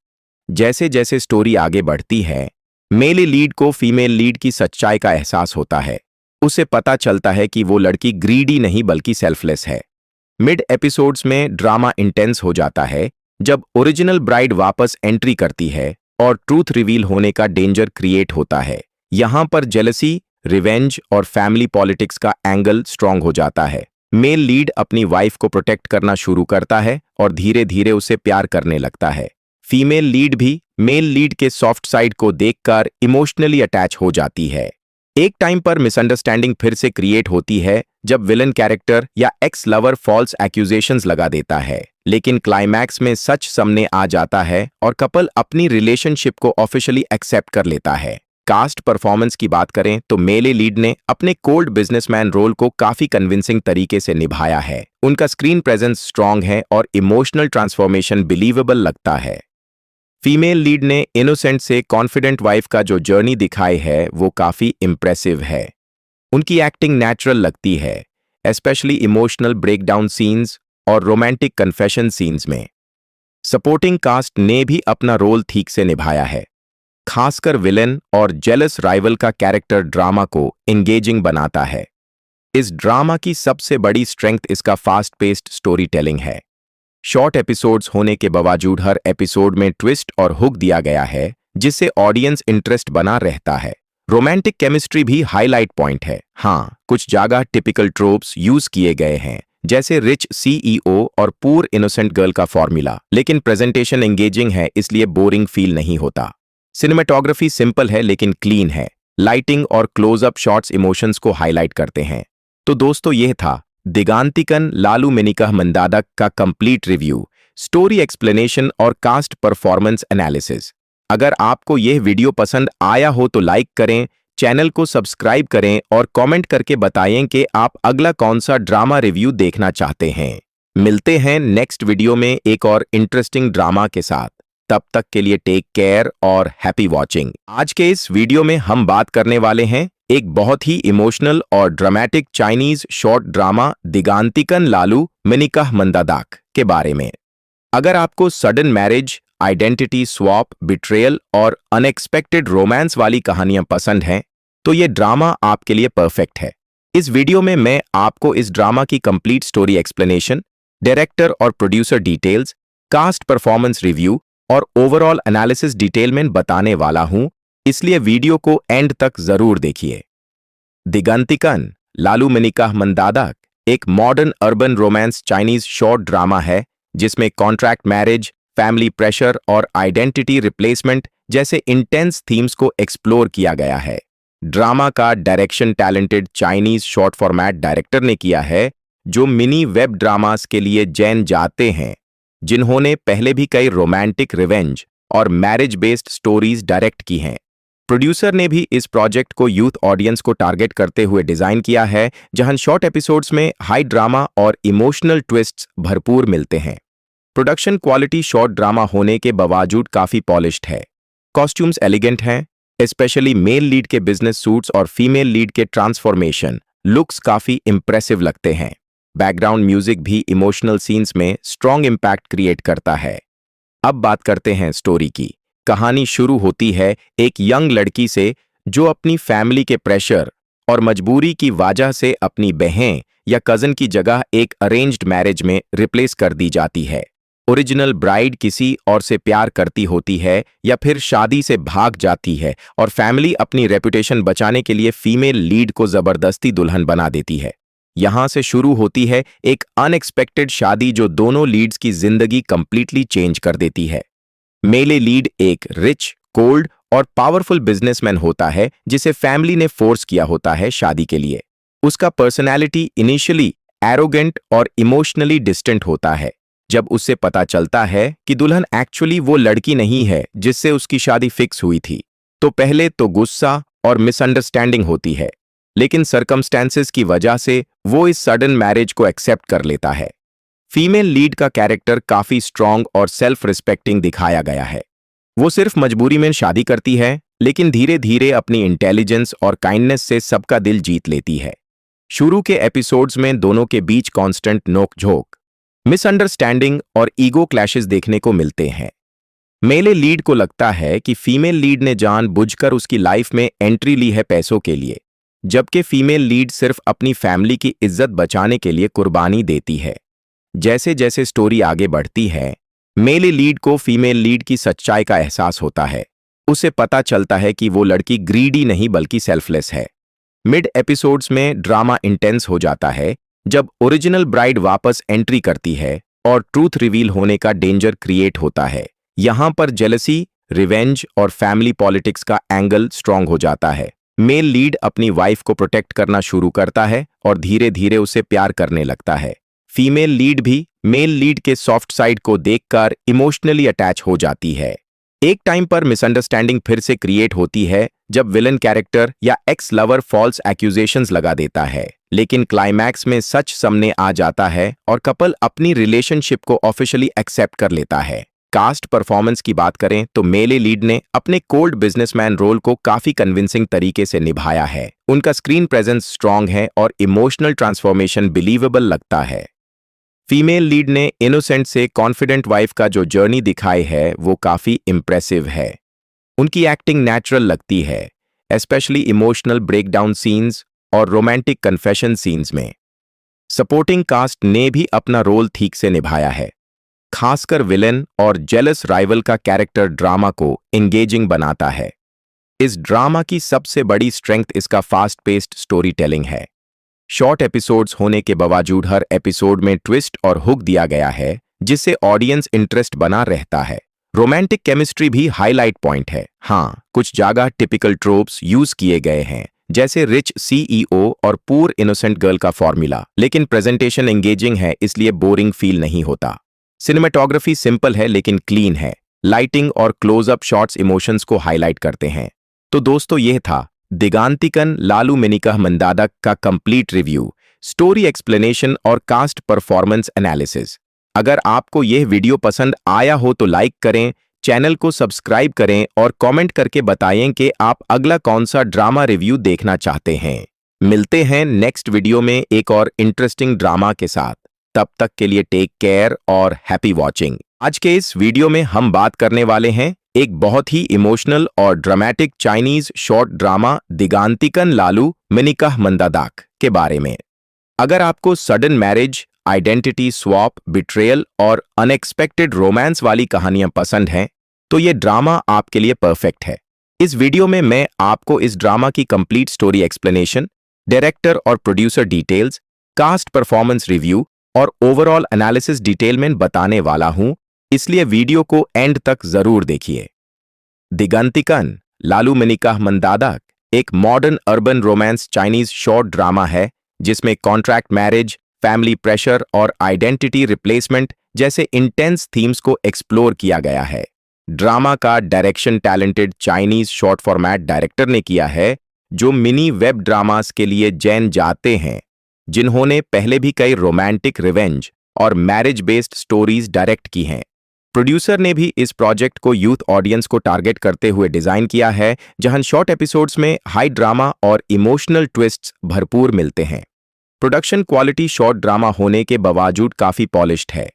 जैसे जैसे स्टोरी आगे बढ़ती है, मेले लीड को फीमेल लीड की सच्चाई का एहसास होता है। उसे पता चलता है कि वो लड़की ग्रीडी नहीं बल्कि सेल्फलेस है। मिड एपिसोड्स में ड्रामा इंटेंस हो जाता है, जब ओरिजिनल ब्राइड वापस एंट्री करती है और ट्रूथ रिवील होने का डेंजर क्रिएट होता है। यहां पर जेलसी, रिवेंज और फैमिली पॉलिटिक्स का एंगल स्ट्रांग हो जाता है। मेल लीड अपनी वाइफ को प्रोटेक्ट करना शुरू करता है और धीरे धीरे उसे प्यार करने लगता है। फीमेल लीड भी मेल लीड के सॉफ्ट साइड को देखकर इमोशनली अटैच हो जाती है। एक टाइम पर मिसअंडरस्टैंडिंग फिर से क्रिएट होती है, जब विलन कैरेक्टर या एक्स लवर फॉल्स एक्यूजेशंस लगा देता है, लेकिन क्लाइमैक्स में सच सामने आ जाता है और कपल अपनी रिलेशनशिप को ऑफिशियली एक्सेप्ट कर लेता है। कास्ट परफॉर्मेंस की बात करें तो मेले लीड ने अपने कोल्ड बिजनेसमैन रोल को काफी कन्विंसिंग तरीके से निभाया है। उनका स्क्रीन प्रेजेंस स्ट्रांग है और इमोशनल ट्रांसफॉर्मेशन बिलीवेबल लगता है। फीमेल लीड ने इनोसेंट से कॉन्फिडेंट वाइफ का जो जर्नी दिखाई है, वो काफी इंप्रेसिव है। उनकी एक्टिंग नेचुरल लगती है, स्पेशली इमोशनल ब्रेकडाउन सीन्स और रोमांटिक कन्फेशन सीन्स में। सपोर्टिंग कास्ट ने भी अपना रोल ठीक से निभाया है। खासकर विलेन और जेलस राइवल का कैरेक्टर ड्रामा को एंगेजिंग बनाता है। इस ड्रामा की सबसे बड़ी स्ट्रेंथ इसका फास्ट पेस्ड स्टोरी टेलिंग है। शॉर्ट एपिसोड्स होने के बावजूद हर एपिसोड में ट्विस्ट और हुक दिया गया है, जिससे ऑडियंस इंटरेस्ट बना रहता है। रोमांटिक केमिस्ट्री भी हाईलाइट पॉइंट है। हाँ, कुछ जगह टिपिकल ट्रोप्स यूज किए गए हैं, जैसे रिच सीईओ और पूर इनोसेंट गर्ल का फॉर्मूला, लेकिन प्रेजेंटेशन एंगेजिंग है, इसलिए बोरिंग फील नहीं होता। सिनेमेटोग्राफी सिंपल है लेकिन क्लीन है। लाइटिंग और क्लोजअप शॉट्स इमोशंस को हाईलाइट करते हैं। तो दोस्तों, यह था दिगांतिकन लालू मेनिका मंदादक का कंप्लीट रिव्यू, स्टोरी एक्सप्लेनेशन और कास्ट परफॉर्मेंस एनालिसिस। अगर आपको यह वीडियो पसंद आया हो तो लाइक करें, चैनल को सब्सक्राइब करें और कमेंट करके बताएं कि आप अगला कौन सा ड्रामा रिव्यू देखना चाहते हैं। मिलते हैं नेक्स्ट वीडियो में एक और इंटरेस्टिंग ड्रामा के साथ। तब तक के लिए टेक केयर और हैप्पी वॉचिंग। आज के इस वीडियो में हम बात करने वाले हैं एक बहुत ही इमोशनल और ड्रामेटिक चाइनीज शॉर्ट ड्रामा दिगांतिकन लालू मेनिका मंदादाक के बारे में। अगर आपको sudden marriage, identity swap, betrayal और अनएक्सपेक्टेड रोमांस वाली कहानियां पसंद हैं, तो ये ड्रामा आपके लिए परफेक्ट है। इस वीडियो में मैं आपको इस ड्रामा की कंप्लीट स्टोरी एक्सप्लेनेशन, डायरेक्टर और producer details, cast performance review और ओवरऑल एनालिसिस डिटेल में बताने वाला हूं, इसलिए वीडियो को एंड तक जरूर देखिए। दिगांतिकन लालू मेनिका मंदादक एक modern urban Grauman's Chinese short drama है, जिसमें कॉन्ट्रैक्ट मैरिज, फैमिली प्रेशर और आइडेंटिटी रिप्लेसमेंट जैसे इंटेंस थीम्स को एक्सप्लोर किया गया है। ड्रामा का direction talented Chinese short format director ने किया है, जो मिनी वेब ड्रामास के लिए जाने जाते हैं, जिन्होंने पहले भी कई रोमांटिक रिवेंज और मैरिज बेस्ड स्टोरीज डायरेक्ट की हैं। प्रोड्यूसर ने भी इस प्रोजेक्ट को यूथ ऑडियंस को टारगेट करते हुए डिजाइन किया है, जहां शॉर्ट एपिसोड्स में हाई ड्रामा और इमोशनल ट्विस्ट्स भरपूर मिलते हैं। प्रोडक्शन क्वालिटी शॉर्ट ड्रामा होने के बावजूद काफी पॉलिश्ड है। कॉस्ट्यूम्स एलिगेंट हैं, स्पेशली मेल लीड के बिजनेस सूट्स और फीमेल लीड के ट्रांसफॉर्मेशन लुक्स काफी इंप्रेसिव लगते हैं। बैकग्राउंड म्यूजिक भी इमोशनल सीन्स में स्ट्रॉन्ग इंपैक्ट क्रिएट करता है। अब बात करते हैं स्टोरी की। कहानी शुरू होती है एक यंग लड़की से, जो अपनी फैमिली के प्रेशर और मजबूरी की वजह से अपनी बहन या कजन की जगह एक अरेंज्ड मैरिज में रिप्लेस कर दी जाती है। ओरिजिनल ब्राइड किसी और से प्यार करती होती है या फिर शादी से भाग जाती है, और फैमिली अपनी रेपुटेशन बचाने के लिए फीमेल लीड को जबरदस्ती दुल्हन बना देती है। यहां से शुरू होती है एक अनएक्सपेक्टेड शादी, जो दोनों लीड्स की जिंदगी कंप्लीटली चेंज कर देती है। मेले लीड एक रिच, कोल्ड और पावरफुल बिजनेसमैन होता है, जिसे फैमिली ने फोर्स किया होता है शादी के लिए। उसका पर्सनैलिटी इनिशियली एरोगेंट और इमोशनली डिस्टेंट होता है। जब उससे पता चलता है कि दुल्हन एक्चुअली वो लड़की नहीं है जिससे उसकी शादी फिक्स हुई थी, तो पहले तो गुस्सा और मिसअंडरस्टैंडिंग होती है, लेकिन सर्कमस्टेंसेस की वजह से वो इस सडन मैरिज को एक्सेप्ट कर लेता है। फीमेल लीड का कैरेक्टर काफी स्ट्रॉन्ग और सेल्फ रिस्पेक्टिंग दिखाया गया है। वो सिर्फ मजबूरी में शादी करती है, लेकिन धीरे धीरे अपनी इंटेलिजेंस और काइंडनेस से सबका दिल जीत लेती है। शुरू के एपिसोड्स में दोनों के बीच कांस्टेंट नोक-झोंक, मिसअंडरस्टैंडिंग और ईगो क्लैशेस देखने को मिलते हैं। मेले लीड को लगता है कि फीमेल लीड ने जानबूझकर उसकी लाइफ में एंट्री ली है पैसों के लिए, जबकि फीमेल लीड सिर्फ अपनी फैमिली की इज्जत बचाने के लिए कुर्बानी देती है। जैसे जैसे स्टोरी आगे बढ़ती है, मेले लीड को फीमेल लीड की सच्चाई का एहसास होता है। उसे पता चलता है कि वो लड़की ग्रीडी नहीं बल्कि सेल्फलेस है। मिड एपिसोड्स में ड्रामा इंटेंस हो जाता है, जब ओरिजिनल ब्राइड वापस एंट्री करती है और ट्रूथ रिवील होने का डेंजर क्रिएट होता है। यहां पर जेलसी, रिवेंज और फैमिली पॉलिटिक्स का एंगल स्ट्रांग हो जाता है। मेल लीड अपनी वाइफ को प्रोटेक्ट करना शुरू करता है और धीरे धीरे उसे प्यार करने लगता है। फीमेल लीड भी मेल लीड के सॉफ्ट साइड को देखकर इमोशनली अटैच हो जाती है। एक टाइम पर मिसअंडरस्टैंडिंग फिर से क्रिएट होती है, जब विलन कैरेक्टर या एक्स लवर फॉल्स एक्यूजेशंस लगा देता है, लेकिन क्लाइमैक्स में सच सामने आ जाता है और कपल अपनी रिलेशनशिप को ऑफिशियली एक्सेप्ट कर लेता है। कास्ट परफॉर्मेंस की बात करें तो मेले लीड ने अपने कोल्ड बिजनेसमैन रोल को काफी कन्विंसिंग तरीके से निभाया है। उनका स्क्रीन प्रेजेंस स्ट्रांग है और इमोशनल ट्रांसफॉर्मेशन बिलीवेबल लगता है। फीमेल लीड ने इनोसेंट से कॉन्फिडेंट वाइफ का जो जर्नी दिखाई है, वो काफी इंप्रेसिव है। उनकी एक्टिंग नेचुरल लगती है, स्पेशली इमोशनल ब्रेकडाउन सीन्स और रोमांटिक कन्फेशन सीन्स में। सपोर्टिंग कास्ट ने भी अपना रोल ठीक से निभाया है, खासकर विलेन और जेलस राइवल का कैरेक्टर ड्रामा को एंगेजिंग बनाता है। इस ड्रामा की सबसे बड़ी स्ट्रेंथ इसका फास्ट पेस्ड स्टोरी टेलिंग है। शॉर्ट एपिसोड्स होने के बावजूद हर एपिसोड में ट्विस्ट और हुक दिया गया है, जिससे ऑडियंस इंटरेस्ट बना रहता है। रोमांटिक केमिस्ट्री भी हाईलाइट पॉइंट है। हाँ, कुछ जगह टिपिकल ट्रोप्स यूज किए गए हैं, जैसे रिच सीईओ और पूर इनोसेंट गर्ल का फॉर्मूला, लेकिन प्रेजेंटेशन एंगेजिंग है, इसलिए बोरिंग फील नहीं होता। सिनेमेटोग्राफी सिंपल है लेकिन क्लीन है। लाइटिंग और क्लोजअप शॉट्स इमोशंस को हाईलाइट करते हैं। तो दोस्तों, यह था दिगांतिकन लालू मेनिकाह मंदादक का कंप्लीट रिव्यू, स्टोरी एक्सप्लेनेशन और कास्ट परफॉर्मेंस एनालिसिस। अगर आपको यह वीडियो पसंद आया हो तो लाइक करें, चैनल को सब्सक्राइब करें और कमेंट करके बताएं कि आप अगला कौन सा ड्रामा रिव्यू देखना चाहते हैं। मिलते हैं नेक्स्ट वीडियो में एक और इंटरेस्टिंग ड्रामा के साथ। तब तक के लिए टेक केयर और हैप्पी वॉचिंग। आज के इस वीडियो में हम बात करने वाले हैं एक बहुत ही इमोशनल और ड्रामेटिक चाइनीज शॉर्ट ड्रामा दिगांतिकन लालू मेनिकाह मंदादाक के बारे में। अगर आपको sudden marriage, identity swap, betrayal और अनएक्सपेक्टेड रोमांस वाली कहानियां पसंद हैं, तो ये ड्रामा आपके लिए परफेक्ट है। इस वीडियो में मैं आपको इस ड्रामा की कंप्लीट स्टोरी एक्सप्लेनेशन, डायरेक्टर और producer details, cast performance review और ओवरऑल एनालिसिस डिटेल में बताने वाला हूं, इसलिए वीडियो को एंड तक जरूर देखिए। दिगांतिकन लालू मेनिकाह मंदादाक एक modern urban Grauman's Chinese short drama है, जिसमें कॉन्ट्रैक्ट मैरिज, फैमिली प्रेशर और आइडेंटिटी रिप्लेसमेंट जैसे इंटेंस थीम्स को एक्सप्लोर किया गया है। ड्रामा का direction talented Chinese short format director ने किया है, जो मिनी वेब ड्रामास के लिए जाने जाते हैं, जिन्होंने पहले भी कई रोमांटिक रिवेंज और मैरिज बेस्ड स्टोरीज डायरेक्ट की हैं। प्रोड्यूसर ने भी इस प्रोजेक्ट को यूथ ऑडियंस को टारगेट करते हुए डिजाइन किया है, जहां शॉर्ट एपिसोड्स में हाई ड्रामा और इमोशनल ट्विस्ट्स भरपूर मिलते हैं। प्रोडक्शन क्वालिटी शॉर्ट ड्रामा होने के बावजूद काफी पॉलिश्ड है।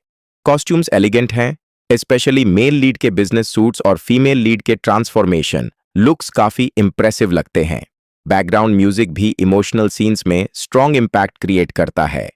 कॉस्ट्यूम्स एलिगेंट हैं, स्पेशली मेल लीड के बिजनेस सूट्स और फीमेल लीड के ट्रांसफॉर्मेशन लुक्स काफी इंप्रेसिव लगते हैं। बैकग्राउंड म्यूजिक भी इमोशनल सीन्स में स्ट्रॉन्ग इंपैक्ट क्रिएट करता है।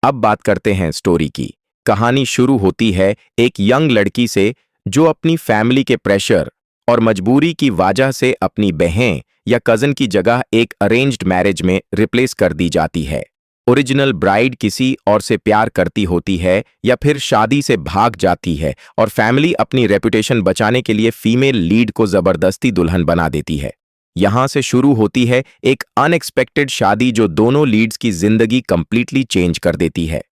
अब बात करते हैं स्टोरी की। कहानी शुरू होती है एक यंग लड़की से, जो अपनी फैमिली के प्रेशर और मजबूरी की वजह से अपनी बहन या कजन की जगह एक अरेंज्ड मैरिज में रिप्लेस कर दी जाती है। ओरिजिनल ब्राइड किसी और से प्यार करती होती है या फिर शादी से भाग जाती है, और फैमिली अपनी रेपुटेशन बचाने के लिए फीमेल लीड को जबरदस्ती दुल्हन बना देती है। यहां से शुरू होती है एक अनएक्सपेक्टेड शादी, जो दोनों लीड्स की जिंदगी कंप्लीटली चेंज कर देती है।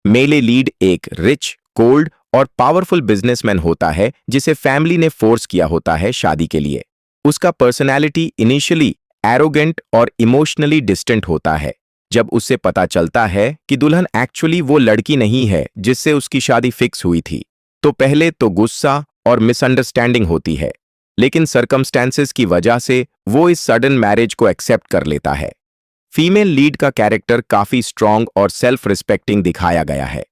मेले लीड एक रिच, कोल्ड और पावरफुल बिजनेसमैन होता है, जिसे फैमिली ने फोर्स किया होता है शादी के लिए। उसका पर्सनैलिटी इनिशियली एरोगेंट और इमोशनली डिस्टेंट होता है। जब उससे पता चलता है कि दुल्हन एक्चुअली वो लड़की नहीं है जिससे उसकी शादी फिक्स हुई थी, तो पहले तो गुस्सा और मिसअंडरस्टैंडिंग होती है, लेकिन सर्कमस्टेंसेस की वजह से वो इस सडन मैरिज को एक्सेप्ट कर लेता है। फीमेल लीड का कैरेक्टर काफी स्ट्रांग और सेल्फ रिस्पेक्टिंग दिखाया गया है।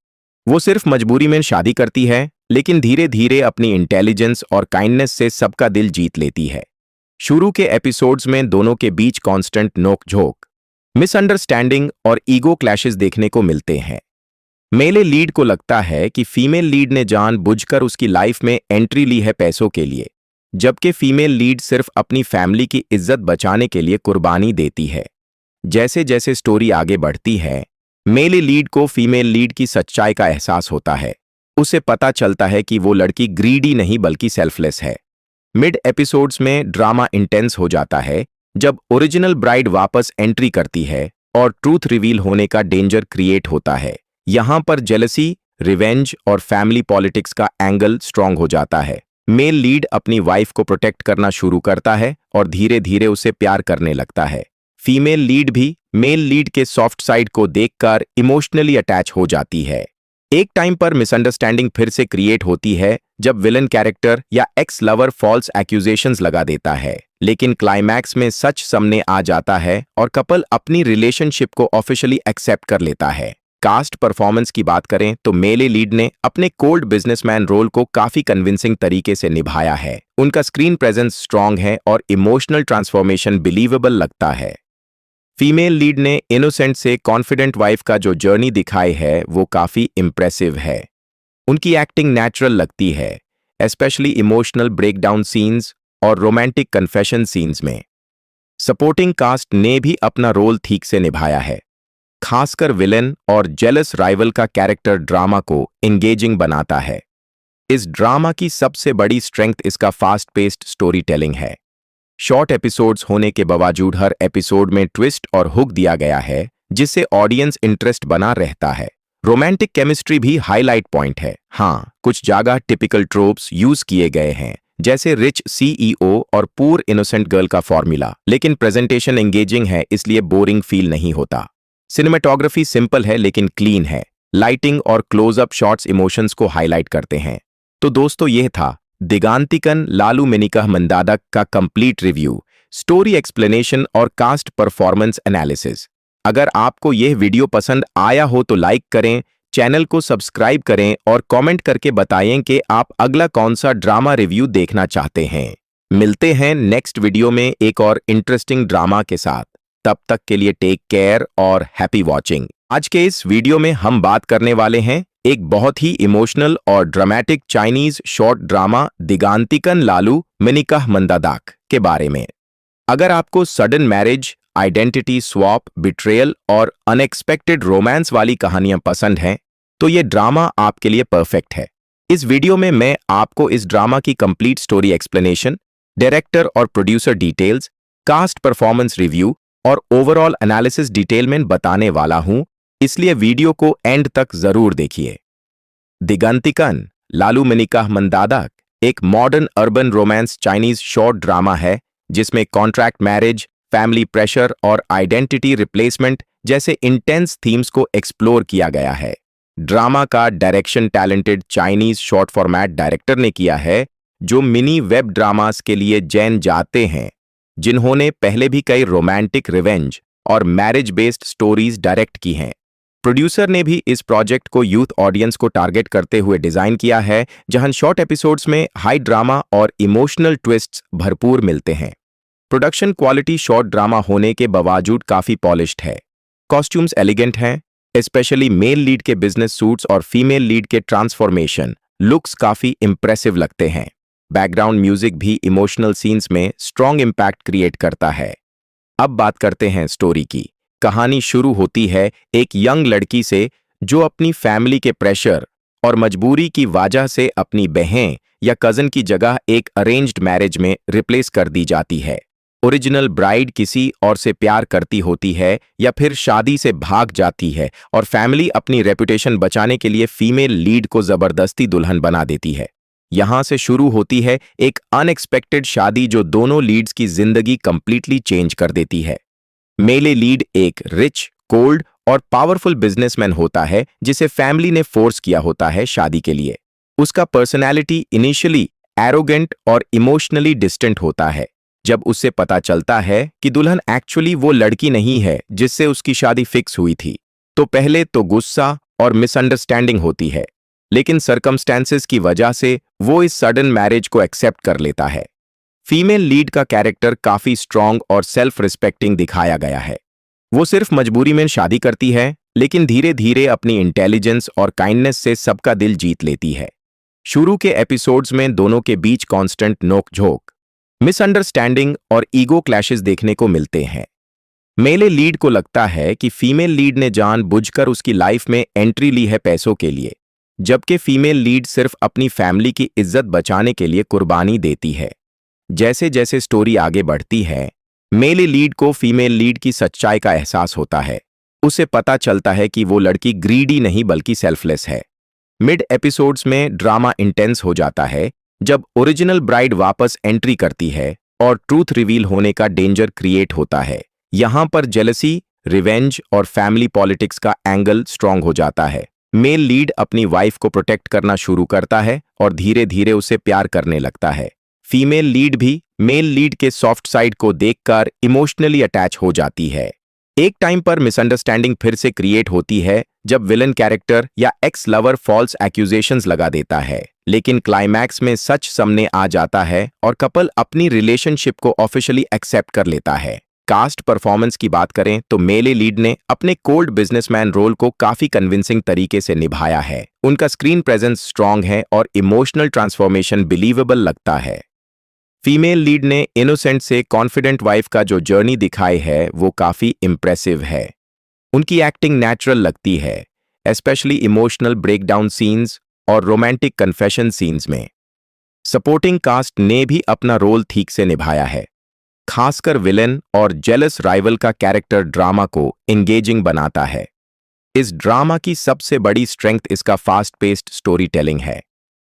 वो सिर्फ मजबूरी में शादी करती है, लेकिन धीरे धीरे अपनी इंटेलिजेंस और काइंडनेस से सबका दिल जीत लेती है। शुरू के एपिसोड्स में दोनों के बीच कांस्टेंट नोक-झोंक, मिसअंडरस्टैंडिंग और ईगो क्लैशेस देखने को मिलते हैं। मेले लीड को लगता है कि फीमेल लीड ने जानबूझकर उसकी लाइफ में एंट्री ली है पैसों के लिए, जबकि फीमेल लीड सिर्फ अपनी फैमिली की इज्जत बचाने के लिए कुर्बानी देती है। जैसे जैसे स्टोरी आगे बढ़ती है, मेले लीड को फीमेल लीड की सच्चाई का एहसास होता है। उसे पता चलता है कि वो लड़की ग्रीडी नहीं बल्कि सेल्फलेस है। मिड एपिसोड्स में ड्रामा इंटेंस हो जाता है, जब ओरिजिनल ब्राइड वापस एंट्री करती है और ट्रूथ रिवील होने का डेंजर क्रिएट होता है। यहां पर जेलसी, रिवेंज और फैमिली पॉलिटिक्स का एंगल स्ट्रांग हो जाता है। मेल लीड अपनी वाइफ को प्रोटेक्ट करना शुरू करता है और धीरे धीरे उसे प्यार करने लगता है। फीमेल लीड भी मेल लीड के सॉफ्ट साइड को देखकर इमोशनली अटैच हो जाती है। एक टाइम पर मिसअंडरस्टैंडिंग फिर से क्रिएट होती है, जब विलन कैरेक्टर या एक्स लवर फॉल्स एक्यूजेशंस लगा देता है, लेकिन क्लाइमैक्स में सच सामने आ जाता है और कपल अपनी रिलेशनशिप को ऑफिशियली एक्सेप्ट कर लेता है। कास्ट परफॉर्मेंस की बात करें तो मेले लीड ने अपने कोल्ड बिजनेसमैन रोल को काफी कन्विंसिंग तरीके से निभाया है। उनका स्क्रीन प्रेजेंस स्ट्रांग है और इमोशनल ट्रांसफॉर्मेशन बिलीवेबल लगता है। फीमेल लीड ने इनोसेंट से कॉन्फिडेंट वाइफ का जो जर्नी दिखाई है वो काफी इम्प्रेसिव है। उनकी एक्टिंग नेचुरल लगती है, एस्पेशली इमोशनल ब्रेकडाउन सीन्स और रोमांटिक कन्फेशन सीन्स में। सपोर्टिंग कास्ट ने भी अपना रोल ठीक से निभाया है। खासकर विलेन और जेलस राइवल का कैरेक्टर ड्रामा को एंगेजिंग बनाता है। इस ड्रामा की सबसे बड़ी स्ट्रेंथ इसका फास्ट पेस्ड स्टोरी टेलिंग है। शॉर्ट एपिसोड्स होने के बावजूद हर एपिसोड में ट्विस्ट और हुक दिया गया है, जिससे ऑडियंस इंटरेस्ट बना रहता है। रोमांटिक केमिस्ट्री भी हाईलाइट पॉइंट है। हाँ, कुछ जगह टिपिकल ट्रोप्स यूज किए गए हैं, जैसे रिच सीईओ और पुअर इनोसेंट गर्ल का फॉर्मूला, लेकिन प्रेजेंटेशन एंगेजिंग है, इसलिए बोरिंग फील नहीं होता। सिनेमेटोग्राफी सिंपल है लेकिन क्लीन है। लाइटिंग और क्लोजअप शॉट्स इमोशंस को हाईलाइट करते हैं। तो दोस्तों, यह था दिगांतिकन लालू मेनिका मंदादक का कंप्लीट रिव्यू, स्टोरी एक्सप्लेनेशन और कास्ट परफॉर्मेंस एनालिसिस। अगर आपको यह वीडियो पसंद आया हो तो लाइक करें, चैनल को सब्सक्राइब करें और कमेंट करके बताएं कि आप अगला कौन सा ड्रामा रिव्यू देखना चाहते हैं। मिलते हैं नेक्स्ट वीडियो में एक और इंटरेस्टिंग ड्रामा के साथ। तब तक के लिए टेक केयर और हैप्पी वॉचिंग। आज के इस वीडियो में हम बात करने वाले हैं एक बहुत ही इमोशनल और ड्रामेटिक चाइनीज शॉर्ट ड्रामा दिगांतिकन लालू मेनिका मंदादाक के बारे में। अगर आपको sudden marriage, identity swap, betrayal और अनएक्सपेक्टेड रोमांस वाली कहानियां पसंद हैं, तो ये ड्रामा आपके लिए परफेक्ट है। इस वीडियो में मैं आपको इस ड्रामा की कंप्लीट स्टोरी एक्सप्लेनेशन, डायरेक्टर और producer details, cast performance review और ओवरऑल एनालिसिस डिटेल में बताने वाला हूं, इसलिए वीडियो को एंड तक जरूर देखिए। दिगांतिकन लालू मेनिका मंदादक एक modern urban Grauman's Chinese short drama है, जिसमें कॉन्ट्रैक्ट मैरिज, फैमिली प्रेशर और आइडेंटिटी रिप्लेसमेंट जैसे इंटेंस थीम्स को एक्सप्लोर किया गया है। ड्रामा का direction talented Chinese short format director ने किया है, जो मिनी वेब ड्रामास के लिए जाने जाते हैं, जिन्होंने पहले भी कई रोमांटिक रिवेंज और मैरिज बेस्ड स्टोरीज डायरेक्ट की हैं। प्रोड्यूसर ने भी इस प्रोजेक्ट को यूथ ऑडियंस को टारगेट करते हुए डिजाइन किया है, जहां शॉर्ट एपिसोड्स में हाई ड्रामा और इमोशनल ट्विस्ट्स भरपूर मिलते हैं। प्रोडक्शन क्वालिटी शॉर्ट ड्रामा होने के बावजूद काफी पॉलिश्ड है। कॉस्ट्यूम्स एलिगेंट हैं, स्पेशली मेल लीड के बिजनेस सूट्स और फीमेल लीड के ट्रांसफॉर्मेशन लुक्स काफी इंप्रेसिव लगते हैं। बैकग्राउंड म्यूजिक भी इमोशनल सीन्स में स्ट्रॉन्ग इंपैक्ट क्रिएट करता है। अब बात करते हैं स्टोरी की। कहानी शुरू होती है एक यंग लड़की से, जो अपनी फैमिली के प्रेशर और मजबूरी की वजह से अपनी बहन या कजन की जगह एक अरेंज्ड मैरिज में रिप्लेस कर दी जाती है। ओरिजिनल ब्राइड किसी और से प्यार करती होती है या फिर शादी से भाग जाती है, और फैमिली अपनी रेपुटेशन बचाने के लिए फीमेल लीड को जबरदस्ती दुल्हन बना देती है। यहां से शुरू होती है एक अनएक्सपेक्टेड शादी, जो दोनों लीड्स की जिंदगी कंप्लीटली चेंज कर देती है। मेले लीड एक रिच, कोल्ड और पावरफुल बिजनेसमैन होता है, जिसे फैमिली ने फोर्स किया होता है शादी के लिए। उसका पर्सनैलिटी इनिशियली एरोगेंट और इमोशनली डिस्टेंट होता है। जब उससे पता चलता है कि दुल्हन एक्चुअली वो लड़की नहीं है जिससे उसकी शादी फिक्स हुई थी, तो पहले तो गुस्सा और मिसअंडरस्टैंडिंग होती है, लेकिन सर्कमस्टेंसेस की वजह से वो इस सडन मैरिज को एक्सेप्ट कर लेता है। फीमेल लीड का कैरेक्टर काफी स्ट्रांग और सेल्फ रिस्पेक्टिंग दिखाया गया है। वो सिर्फ मजबूरी में शादी करती है, लेकिन धीरे धीरे अपनी इंटेलिजेंस और काइंडनेस से सबका दिल जीत लेती है। शुरू के एपिसोड्स में दोनों के बीच कांस्टेंट नोक-झोंक, मिसअंडरस्टैंडिंग और ईगो क्लैशेस देखने को मिलते हैं। मेले लीड को लगता है कि फीमेल लीड ने जानबूझकर उसकी लाइफ में एंट्री ली है पैसों के लिए, जबकि फीमेल लीड सिर्फ अपनी फैमिली की इज्जत बचाने के लिए कुर्बानी देती है। जैसे जैसे स्टोरी आगे बढ़ती है, मेले लीड को फीमेल लीड की सच्चाई का एहसास होता है। उसे पता चलता है कि वो लड़की ग्रीडी नहीं बल्कि सेल्फलेस है। मिड एपिसोड्स में ड्रामा इंटेंस हो जाता है, जब ओरिजिनल ब्राइड वापस एंट्री करती है और ट्रूथ रिवील होने का डेंजर क्रिएट होता है। यहां पर जेलसी, रिवेंज और फैमिली पॉलिटिक्स का एंगल स्ट्रांग हो जाता है। मेल लीड अपनी वाइफ को प्रोटेक्ट करना शुरू करता है और धीरे धीरे उसे प्यार करने लगता है। फीमेल लीड भी मेल लीड के सॉफ्ट साइड को देखकर इमोशनली अटैच हो जाती है। एक टाइम पर मिसअंडरस्टैंडिंग फिर से क्रिएट होती है, जब विलन कैरेक्टर या एक्स लवर फॉल्स एक्यूजेशंस लगा देता है, लेकिन क्लाइमैक्स में सच सामने आ जाता है और कपल अपनी रिलेशनशिप को ऑफिशियली एक्सेप्ट कर लेता है। कास्ट परफॉर्मेंस की बात करें तो मेले लीड ने अपने कोल्ड बिजनेसमैन रोल को काफी कन्विंसिंग तरीके से निभाया है। उनका स्क्रीन प्रेजेंस स्ट्रांग है और इमोशनल ट्रांसफॉर्मेशन बिलीवेबल लगता है। फीमेल लीड ने इनोसेंट से कॉन्फिडेंट वाइफ का जो जर्नी दिखाई है वो काफी इम्प्रेसिव है। उनकी एक्टिंग नेचुरल लगती है, स्पेशली इमोशनल ब्रेकडाउन सीन्स और रोमांटिक कन्फेशन सीन्स में। सपोर्टिंग कास्ट ने भी अपना रोल ठीक से निभाया है, खासकर विलेन और जेलस राइवल का कैरेक्टर ड्रामा को एंगेजिंग बनाता है। इस ड्रामा की सबसे बड़ी स्ट्रेंथ इसका फास्ट पेस्ड स्टोरी टेलिंग है।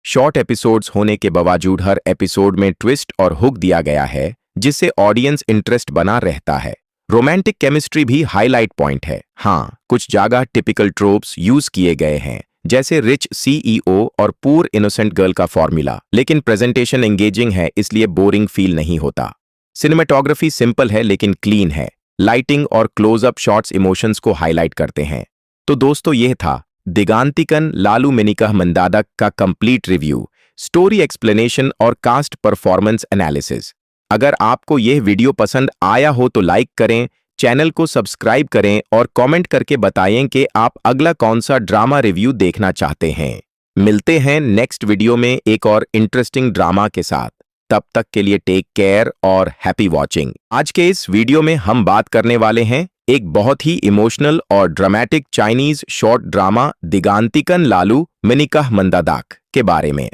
शॉर्ट एपिसोड्स होने के बावजूद हर एपिसोड में ट्विस्ट और हुक दिया गया है, जिससे ऑडियंस इंटरेस्ट बना रहता है। रोमांटिक केमिस्ट्री भी हाईलाइट पॉइंट है। हाँ, कुछ जगह टिपिकल ट्रोप्स यूज किए गए हैं, जैसे रिच सीईओ और पूर इनोसेंट गर्ल का फॉर्मूला, लेकिन प्रेजेंटेशन एंगेजिंग है इसलिए बोरिंग फील नहीं होता। सिनेमेटोग्राफी सिंपल है लेकिन क्लीन है। लाइटिंग और क्लोजअप शॉट्स इमोशंस को हाईलाइट करते हैं। तो दोस्तों, यह था दिगांतिकन लालू मेनिका मंदादक का कंप्लीट रिव्यू, स्टोरी एक्सप्लेनेशन और कास्ट परफॉर्मेंस एनालिसिस। अगर आपको यह वीडियो पसंद आया हो तो लाइक करें, चैनल को सब्सक्राइब करें और कमेंट करके बताएं कि आप अगला कौन सा ड्रामा रिव्यू देखना चाहते हैं। मिलते हैं नेक्स्ट वीडियो में एक और इंटरेस्टिंग ड्रामा के साथ। तब तक के लिए टेक केयर और हैप्पी वॉचिंग। आज के इस वीडियो में हम बात करने वाले हैं एक बहुत ही इमोशनल और ड्रामेटिक चाइनीज शॉर्ट ड्रामा दिगांतिकन लालू मेनिका मंदादाक के बारे में।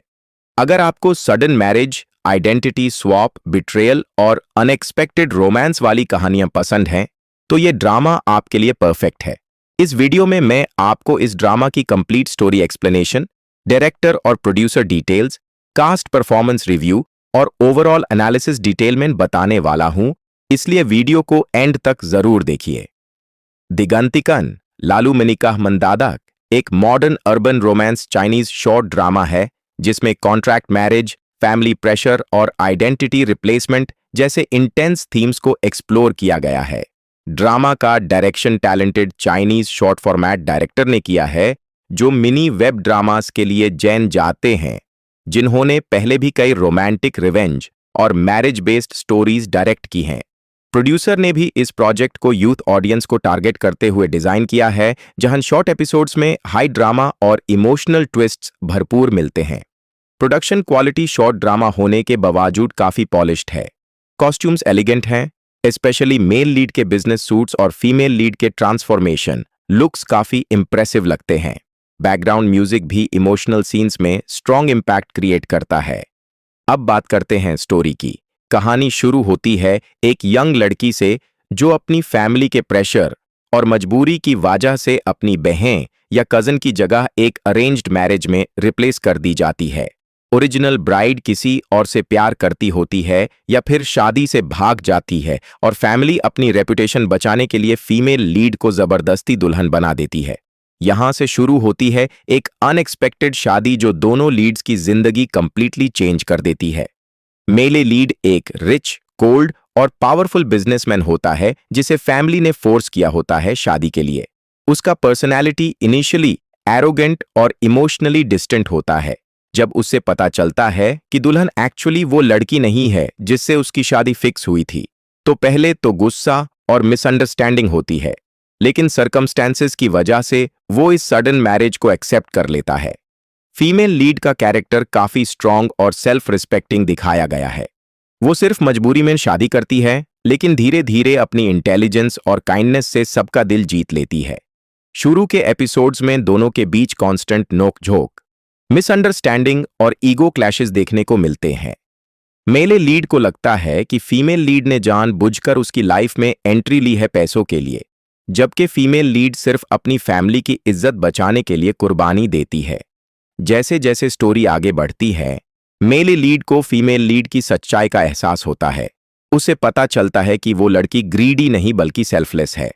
अगर आपको sudden marriage, identity swap, betrayal और अनएक्सपेक्टेड रोमांस वाली कहानियां पसंद हैं, तो ये ड्रामा आपके लिए परफेक्ट है। इस वीडियो में मैं आपको इस ड्रामा की कंप्लीट स्टोरी एक्सप्लेनेशन, डायरेक्टर और producer details, cast performance review और ओवरऑल एनालिसिस डिटेल में बताने वाला हूं, इसलिए वीडियो को एंड तक जरूर देखिए। दिगंतिकन लालू मेनिका मंदादाक एक modern urban Grauman's Chinese short drama है जिसमें कॉन्ट्रैक्ट मैरिज, फैमिली प्रेशर और आइडेंटिटी रिप्लेसमेंट जैसे इंटेंस थीम्स को एक्सप्लोर किया गया है। ड्रामा का direction talented Chinese short format director ने किया है, जो मिनी वेब ड्रामास के लिए जाने जाते हैं, जिन्होंने पहले भी कई रोमांटिक रिवेंज और मैरिज बेस्ड स्टोरीज डायरेक्ट की हैं। प्रोड्यूसर ने भी इस प्रोजेक्ट को यूथ ऑडियंस को टारगेट करते हुए डिजाइन किया है, जहां शॉर्ट एपिसोड्स में हाई ड्रामा और इमोशनल ट्विस्ट्स भरपूर मिलते हैं। प्रोडक्शन क्वालिटी शॉर्ट ड्रामा होने के बावजूद काफी पॉलिश्ड है। कॉस्ट्यूम्स एलिगेंट हैं, स्पेशली मेल लीड के बिजनेस सूट्स और फीमेल लीड के ट्रांसफॉर्मेशन लुक्स काफी इंप्रेसिव लगते हैं। बैकग्राउंड म्यूजिक भी इमोशनल सीन्स में स्ट्रॉन्ग इंपैक्ट क्रिएट करता है। अब बात करते हैं स्टोरी की। कहानी शुरू होती है एक यंग लड़की से जो अपनी फैमिली के प्रेशर और मजबूरी की वजह से अपनी बहन या कजन की जगह एक अरेंज्ड मैरिज में रिप्लेस कर दी जाती है। ओरिजिनल ब्राइड किसी और से प्यार करती होती है या फिर शादी से भाग जाती है और फैमिली अपनी रेपुटेशन बचाने के लिए फीमेल लीड को जबरदस्ती दुल्हन बना देती है। यहां से शुरू होती है एक अनएक्सपेक्टेड शादी जो दोनों लीड्स की जिंदगी कंप्लीटली चेंज कर देती है। मेले लीड एक रिच, कोल्ड और पावरफुल बिजनेसमैन होता है जिसे फैमिली ने फोर्स किया होता है शादी के लिए। उसका पर्सनैलिटी इनिशियली एरोगेंट और इमोशनली डिस्टेंट होता है। जब उससे पता चलता है कि दुल्हन एक्चुअली वो लड़की नहीं है जिससे उसकी शादी फिक्स हुई थी, तो पहले तो गुस्सा और मिसअंडरस्टैंडिंग होती है, लेकिन सर्कमस्टेंसेस की वजह से वो इस सडन मैरिज को एक्सेप्ट कर लेता है। फीमेल लीड का कैरेक्टर काफी स्ट्रांग और सेल्फ रिस्पेक्टिंग दिखाया गया है। वो सिर्फ मजबूरी में शादी करती है, लेकिन धीरे धीरे अपनी इंटेलिजेंस और काइंडनेस से सबका दिल जीत लेती है। शुरू के एपिसोड्स में दोनों के बीच कांस्टेंट नोक-झोंक, मिसअंडरस्टैंडिंग और ईगो क्लैशेस देखने को मिलते हैं। मेले लीड को लगता है कि फीमेल लीड ने जानबूझकर उसकी लाइफ में एंट्री ली है पैसों के लिए, जबकि फीमेल लीड सिर्फ अपनी फैमिली की इज्जत बचाने के लिए कुर्बानी देती है। जैसे जैसे स्टोरी आगे बढ़ती है, मेले लीड को फीमेल लीड की सच्चाई का एहसास होता है। उसे पता चलता है कि वो लड़की ग्रीडी नहीं बल्कि सेल्फलेस है।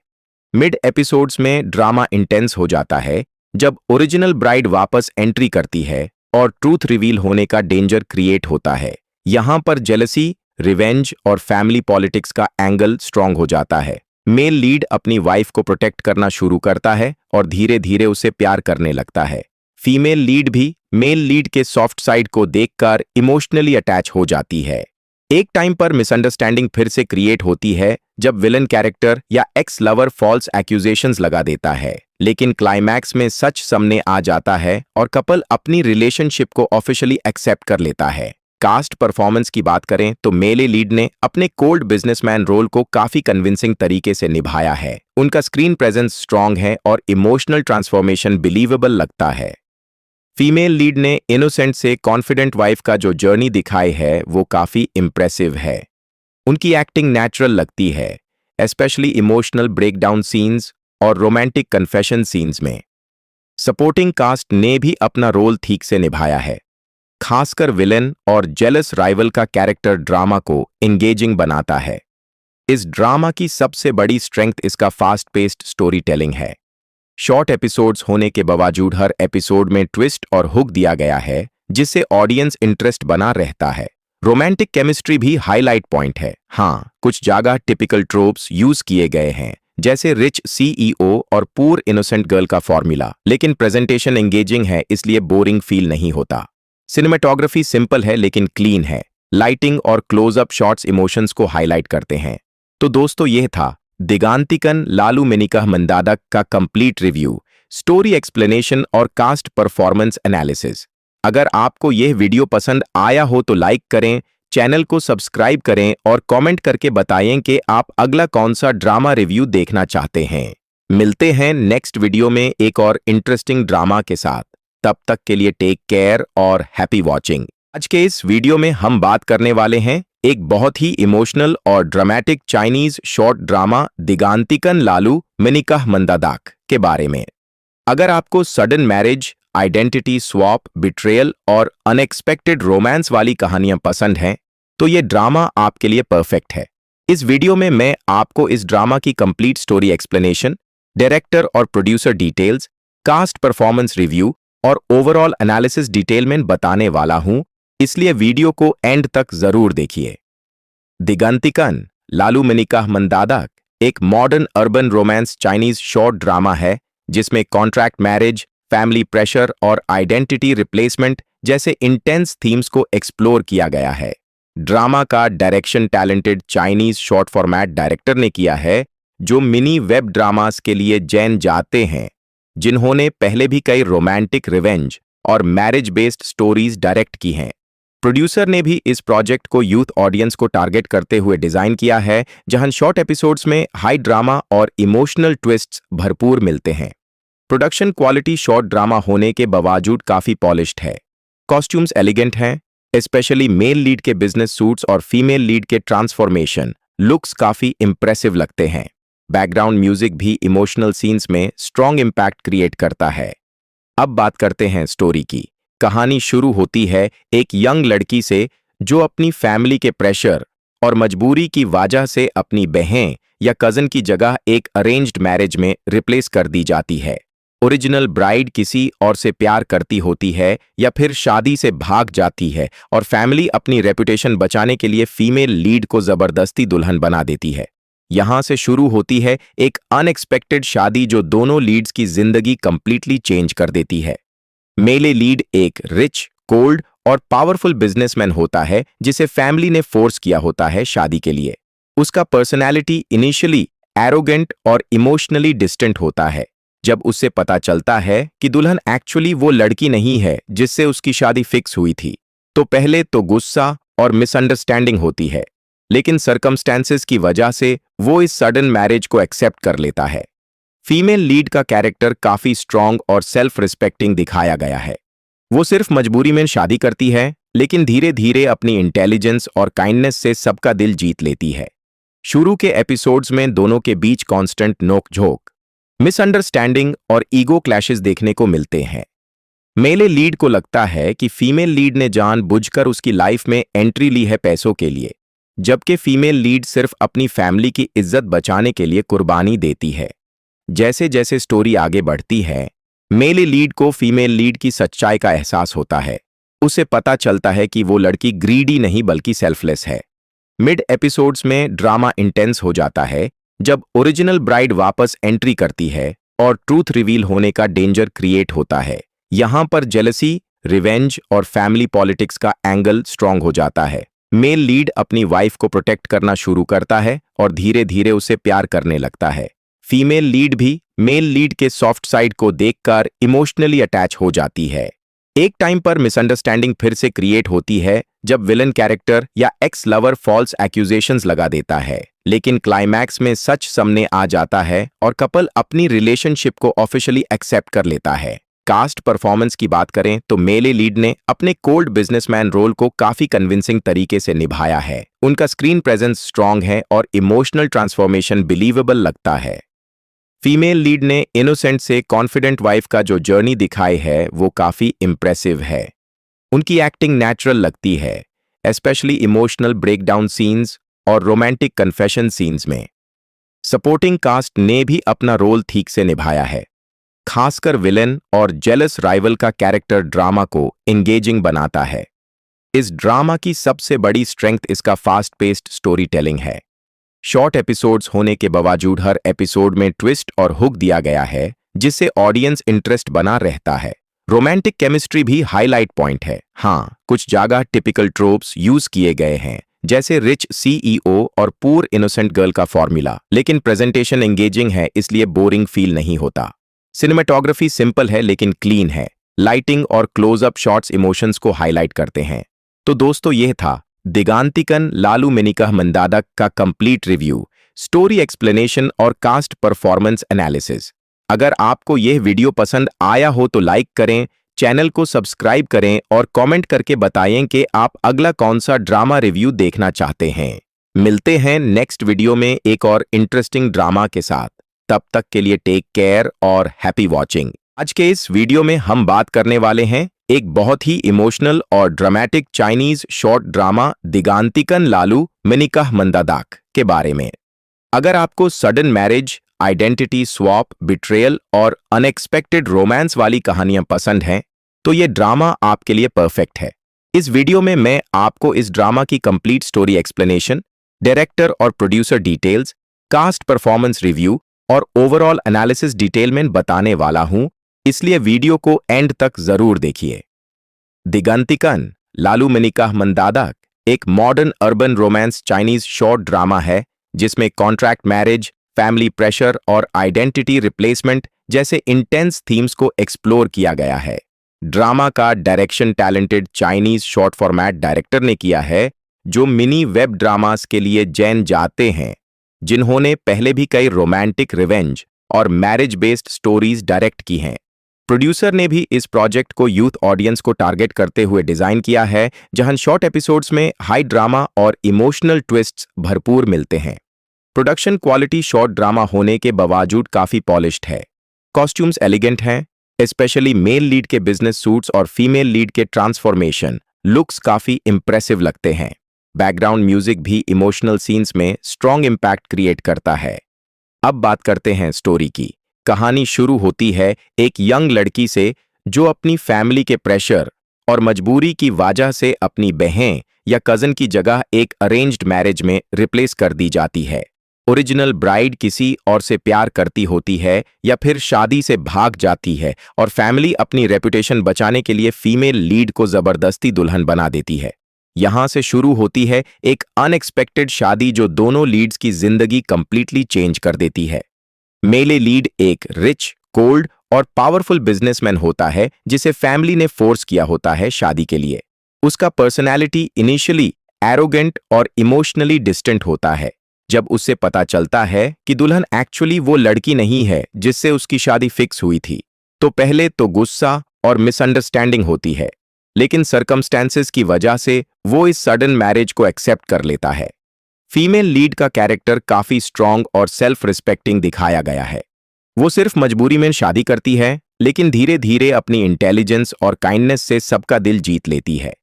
मिड एपिसोड्स में ड्रामा इंटेंस हो जाता है जब ओरिजिनल ब्राइड वापस एंट्री करती है और ट्रूथ रिवील होने का डेंजर क्रिएट होता है। यहां पर जेलसी, रिवेंज और फैमिली पॉलिटिक्स का एंगल स्ट्रांग हो जाता है। मेल लीड अपनी वाइफ को प्रोटेक्ट करना शुरू करता है और धीरे धीरे उसे प्यार करने लगता है। फीमेल लीड भी मेल लीड के सॉफ्ट साइड को देखकर इमोशनली अटैच हो जाती है। एक टाइम पर मिसअंडरस्टैंडिंग फिर से क्रिएट होती है जब विलन कैरेक्टर या एक्स लवर फॉल्स एक्यूजेशंस लगा देता है, लेकिन क्लाइमैक्स में सच सामने आ जाता है और कपल अपनी रिलेशनशिप को ऑफिशियली एक्सेप्ट कर लेता है। कास्ट परफॉर्मेंस की बात करें तो मेल लीड ने अपने कोल्ड बिजनेसमैन रोल को काफी कन्विंसिंग तरीके से निभाया है। उनका स्क्रीन प्रेजेंस स्ट्रांग है और इमोशनल ट्रांसफॉर्मेशन बिलीवेबल लगता है। फीमेल लीड ने इनोसेंट से कॉन्फिडेंट वाइफ का जो जर्नी दिखाई है वो काफी इंप्रेसिव है। उनकी एक्टिंग नेचुरल लगती है, स्पेशली इमोशनल ब्रेकडाउन सीन्स और रोमांटिक कन्फेशन सीन्स में। सपोर्टिंग कास्ट ने भी अपना रोल ठीक से निभाया है, खासकर विलेन और जेलस राइवल का कैरेक्टर ड्रामा को एंगेजिंग बनाता है। इस ड्रामा की सबसे बड़ी स्ट्रेंथ इसका फास्ट पेस्ड स्टोरी टेलिंग है। शॉर्ट एपिसोड्स होने के बावजूद हर एपिसोड में ट्विस्ट और हुक दिया गया है, जिससे ऑडियंस इंटरेस्ट बना रहता है। रोमांटिक केमिस्ट्री भी हाईलाइट पॉइंट है। हाँ, कुछ जगह टिपिकल ट्रोप्स यूज किए गए हैं, जैसे रिच सीईओ और पूर इनोसेंट गर्ल का फॉर्मूला, लेकिन प्रेजेंटेशन एंगेजिंग है इसलिए बोरिंग फील नहीं होता। सिनेमेटोग्राफी सिंपल है लेकिन क्लीन है। लाइटिंग और क्लोजअप शॉट्स इमोशंस को हाईलाइट करते हैं। तो दोस्तों, यह था दिगांतिकन लालू मेनिका मंदादक का कंप्लीट रिव्यू, स्टोरी एक्सप्लेनेशन और कास्ट परफॉर्मेंस एनालिसिस। अगर आपको यह वीडियो पसंद आया हो तो लाइक करें, चैनल को सब्सक्राइब करें और कमेंट करके बताएं कि आप अगला कौन सा ड्रामा रिव्यू देखना चाहते हैं। मिलते हैं नेक्स्ट वीडियो में एक और इंटरेस्टिंग ड्रामा के साथ। तब तक के लिए टेक केयर और हैप्पी वॉचिंग। आज के इस वीडियो में हम बात करने वाले हैं एक बहुत ही इमोशनल और ड्रामेटिक चाइनीज शॉर्ट ड्रामा दिगांतिकन लालू मेनिका मंदादाक के बारे में। अगर आपको sudden marriage, identity swap, betrayal और अनएक्सपेक्टेड रोमांस वाली कहानियां पसंद हैं, तो ये ड्रामा आपके लिए परफेक्ट है। इस वीडियो में मैं आपको इस ड्रामा की कंप्लीट स्टोरी एक्सप्लेनेशन, डायरेक्टर और producer details, cast performance review और ओवरऑल एनालिसिस डिटेल में बताने वाला हूं, इसलिए वीडियो को एंड तक जरूर देखिए। दिगांतिकन लालू मेनिका मंदादाक एक modern urban Grauman's Chinese short drama है जिसमें कॉन्ट्रैक्ट मैरिज, फैमिली प्रेशर और आइडेंटिटी रिप्लेसमेंट जैसे इंटेंस थीम्स को एक्सप्लोर किया गया है। ड्रामा का direction talented Chinese short format director ने किया है, जो मिनी वेब ड्रामास के लिए जाने जाते हैं, जिन्होंने पहले भी कई रोमांटिक रिवेंज और मैरिज बेस्ड स्टोरीज डायरेक्ट की हैं। प्रोड्यूसर ने भी इस प्रोजेक्ट को यूथ ऑडियंस को टारगेट करते हुए डिजाइन किया है, जहां शॉर्ट एपिसोड्स में हाई ड्रामा और इमोशनल ट्विस्ट्स भरपूर मिलते हैं। प्रोडक्शन क्वालिटी शॉर्ट ड्रामा होने के बावजूद काफी पॉलिश्ड है। कॉस्ट्यूम्स एलिगेंट हैं, स्पेशली मेल लीड के बिजनेस सूट्स और फीमेल लीड के ट्रांसफॉर्मेशन लुक्स काफी इंप्रेसिव लगते हैं। बैकग्राउंड म्यूजिक भी इमोशनल सीन्स में स्ट्रॉन्ग इंपैक्ट क्रिएट करता है। अब बात करते हैं स्टोरी की। कहानी शुरू होती है एक यंग लड़की से जो अपनी फैमिली के प्रेशर और मजबूरी की वजह से अपनी बहन या कजन की जगह एक अरेंज्ड मैरिज में रिप्लेस कर दी जाती है। ओरिजिनल ब्राइड किसी और से प्यार करती होती है या फिर शादी से भाग जाती है और फैमिली अपनी रेपुटेशन बचाने के लिए फीमेल लीड को जबरदस्ती दुल्हन बना देती है। यहां से शुरू होती है एक अनएक्सपेक्टेड शादी जो दोनों लीड्स की जिंदगी कंप्लीटली चेंज कर देती है। मेले लीड एक रिच, कोल्ड और पावरफुल बिजनेसमैन होता है जिसे फैमिली ने फोर्स किया होता है शादी के लिए। उसका पर्सनैलिटी इनिशियली एरोगेंट और इमोशनली डिस्टेंट होता है। जब उससे पता चलता है कि दुल्हन एक्चुअली वो लड़की नहीं है जिससे उसकी शादी फिक्स हुई थी, तो पहले तो गुस्सा और मिसअंडरस्टैंडिंग होती है, लेकिन सर्कमस्टेंसेस की वजह से वो इस सडन मैरिज को एक्सेप्ट कर लेता है। फीमेल लीड का कैरेक्टर काफी स्ट्रांग और सेल्फ रिस्पेक्टिंग दिखाया गया है। वो सिर्फ मजबूरी में शादी करती है, लेकिन धीरे धीरे अपनी इंटेलिजेंस और काइंडनेस से सबका दिल जीत लेती है। शुरू के एपिसोड्स में दोनों के बीच कांस्टेंट नोक-झोंक, मिसअंडरस्टैंडिंग और ईगो क्लैशेस देखने को मिलते हैं। मेले लीड को लगता है कि फीमेल लीड ने जानबूझकर उसकी लाइफ में एंट्री ली है पैसों के लिए, जबकि फीमेल लीड सिर्फ अपनी फैमिली की इज्जत बचाने के लिए कुर्बानी देती है। जैसे जैसे स्टोरी आगे बढ़ती है, मेले लीड को फीमेल लीड की सच्चाई का एहसास होता है। उसे पता चलता है कि वो लड़की ग्रीडी नहीं बल्कि सेल्फलेस है। मिड एपिसोड्स में ड्रामा इंटेंस हो जाता है, जब ओरिजिनल ब्राइड वापस एंट्री करती है और ट्रूथ रिवील होने का डेंजर क्रिएट होता है। यहां पर जेलसी, रिवेंज और फैमिली पॉलिटिक्स का एंगल स्ट्रांग हो जाता है। मेल लीड अपनी वाइफ को प्रोटेक्ट करना शुरू करता है और धीरे धीरे उसे प्यार करने लगता है। फीमेल लीड भी मेल लीड के सॉफ्ट साइड को देखकर इमोशनली अटैच हो जाती है। एक टाइम पर मिसअंडरस्टैंडिंग फिर से क्रिएट होती है जब विलन कैरेक्टर या एक्स लवर फॉल्स एक्यूजेशंस लगा देता है, लेकिन क्लाइमैक्स में सच सामने आ जाता है और कपल अपनी रिलेशनशिप को ऑफिशियली एक्सेप्ट कर लेता है। कास्ट परफॉर्मेंस की बात करें तो मेले लीड ने अपने कोल्ड बिजनेसमैन रोल को काफी कन्विंसिंग तरीके से निभाया है। उनका स्क्रीन प्रेजेंस स्ट्रांग है और इमोशनल ट्रांसफॉर्मेशन बिलीवेबल लगता है। फीमेल लीड ने इनोसेंट से कॉन्फिडेंट वाइफ का जो जर्नी दिखाई है वो काफी इम्प्रेसिव है। उनकी एक्टिंग नेचुरल लगती है, स्पेशली इमोशनल ब्रेकडाउन सीन्स और रोमांटिक कन्फेशन सीन्स में। सपोर्टिंग कास्ट ने भी अपना रोल ठीक से निभाया है, खासकर विलेन और जेलस राइवल का कैरेक्टर ड्रामा को एंगेजिंग बनाता है। इस ड्रामा की सबसे बड़ी स्ट्रेंथ इसका फास्ट पेस्ड स्टोरी टेलिंग है। शॉर्ट एपिसोड्स होने के बावजूद हर एपिसोड में ट्विस्ट और हुक दिया गया है, जिससे ऑडियंस इंटरेस्ट बना रहता है। रोमांटिक केमिस्ट्री भी हाईलाइट पॉइंट है। हाँ, कुछ जगह टिपिकल ट्रोप्स यूज किए गए हैं, जैसे रिच सीईओ और पूर इनोसेंट गर्ल का फॉर्मूला, लेकिन प्रेजेंटेशन एंगेजिंग है इसलिए बोरिंग फील नहीं होता। सिनेमेटोग्राफी सिंपल है लेकिन क्लीन है। लाइटिंग और क्लोजअप शॉट्स इमोशंस को हाईलाइट करते हैं। तो दोस्तों, यह था दिगांतिकन लालू मेनिकाह मंदादक का कंप्लीट रिव्यू, स्टोरी एक्सप्लेनेशन और कास्ट परफॉर्मेंस एनालिसिस। अगर आपको यह वीडियो पसंद आया हो तो लाइक करें, चैनल को सब्सक्राइब करें और कमेंट करके बताएं कि आप अगला कौन सा ड्रामा रिव्यू देखना चाहते हैं। मिलते हैं नेक्स्ट वीडियो में एक और इंटरेस्टिंग ड्रामा के साथ। तब तक के लिए टेक केयर और हैप्पी वॉचिंग। आज के इस वीडियो में हम बात करने वाले हैं एक बहुत ही इमोशनल और ड्रामेटिक चाइनीज शॉर्ट ड्रामा दिगांतिकन लालू मेनिकाह मंदादाक के बारे में। अगर आपको sudden marriage, identity swap, betrayal और अनएक्सपेक्टेड रोमांस वाली कहानियां पसंद हैं, तो ये ड्रामा आपके लिए परफेक्ट है। इस वीडियो में मैं आपको इस ड्रामा की कंप्लीट स्टोरी एक्सप्लेनेशन, डायरेक्टर और producer details, cast performance review और ओवरऑल एनालिसिस डिटेल में बताने वाला हूं, इसलिए वीडियो को एंड तक जरूर देखिए। दिगांतिकन लालू मेनिकाह मंदादाक एक modern urban Grauman's Chinese short drama है जिसमें कॉन्ट्रैक्ट मैरिज, फैमिली प्रेशर और आइडेंटिटी रिप्लेसमेंट जैसे इंटेंस थीम्स को एक्सप्लोर किया गया है। ड्रामा का direction talented Chinese short format director ने किया है, जो मिनी वेब ड्रामास के लिए जाने जाते हैं, जिन्होंने पहले भी कई रोमांटिक, रिवेंज और मैरिज बेस्ड स्टोरीज डायरेक्ट की हैं। प्रोड्यूसर ने भी इस प्रोजेक्ट को यूथ ऑडियंस को टारगेट करते हुए डिजाइन किया है, जहां शॉर्ट एपिसोड्स में हाई ड्रामा और इमोशनल ट्विस्ट्स भरपूर मिलते हैं। प्रोडक्शन क्वालिटी शॉर्ट ड्रामा होने के बावजूद काफी पॉलिश्ड है। कॉस्ट्यूम्स एलिगेंट हैं, स्पेशली मेल लीड के बिजनेस सूट्स और फीमेल लीड के ट्रांसफॉर्मेशन लुक्स काफी इंप्रेसिव लगते हैं। बैकग्राउंड म्यूजिक भी इमोशनल सीन्स में स्ट्रॉन्ग इंपैक्ट क्रिएट करता है। अब बात करते हैं स्टोरी की। कहानी शुरू होती है एक यंग लड़की से जो अपनी फैमिली के प्रेशर और मजबूरी की वजह से अपनी बहन या कजन की जगह एक अरेंज्ड मैरिज में रिप्लेस कर दी जाती है। ओरिजिनल ब्राइड किसी और से प्यार करती होती है या फिर शादी से भाग जाती है और फैमिली अपनी रेपुटेशन बचाने के लिए फीमेल लीड को जबरदस्ती दुल्हन बना देती है। यहां से शुरू होती है एक अनएक्सपेक्टेड शादी जो दोनों लीड्स की जिंदगी कंप्लीटली चेंज कर देती है। मेले लीड एक रिच, कोल्ड और पावरफुल बिजनेसमैन होता है जिसे फैमिली ने फोर्स किया होता है शादी के लिए। उसका पर्सनैलिटी इनिशियली एरोगेंट और इमोशनली डिस्टेंट होता है। जब उससे पता चलता है कि दुल्हन एक्चुअली वो लड़की नहीं है जिससे उसकी शादी फिक्स हुई थी, तो पहले तो गुस्सा और मिसअंडरस्टैंडिंग होती है, लेकिन सर्कमस्टेंसेस की वजह से वो इस सडन मैरिज को एक्सेप्ट कर लेता है। फीमेल लीड का कैरेक्टर काफी स्ट्रांग और सेल्फ रिस्पेक्टिंग दिखाया गया है। वो सिर्फ मजबूरी में शादी करती है, लेकिन धीरे धीरे अपनी इंटेलिजेंस और काइंडनेस से सबका दिल जीत लेती है।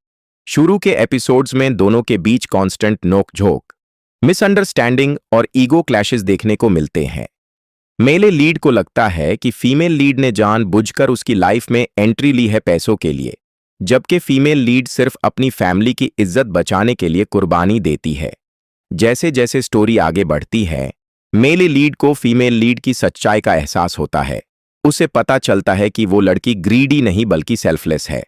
शुरू के एपिसोड्स में दोनों के बीच कांस्टेंट नोक-झोंक, मिसअंडरस्टैंडिंग और ईगो क्लैशेस देखने को मिलते हैं। मेले लीड को लगता है कि फीमेल लीड ने जानबूझकर उसकी लाइफ में एंट्री ली है पैसों के लिए, जबकि फीमेल लीड सिर्फ अपनी फैमिली की इज्जत बचाने के लिए कुर्बानी देती है। जैसे जैसे स्टोरी आगे बढ़ती है, मेल लीड को फीमेल लीड की सच्चाई का एहसास होता है। उसे पता चलता है कि वो लड़की ग्रीडी नहीं बल्कि सेल्फलेस है।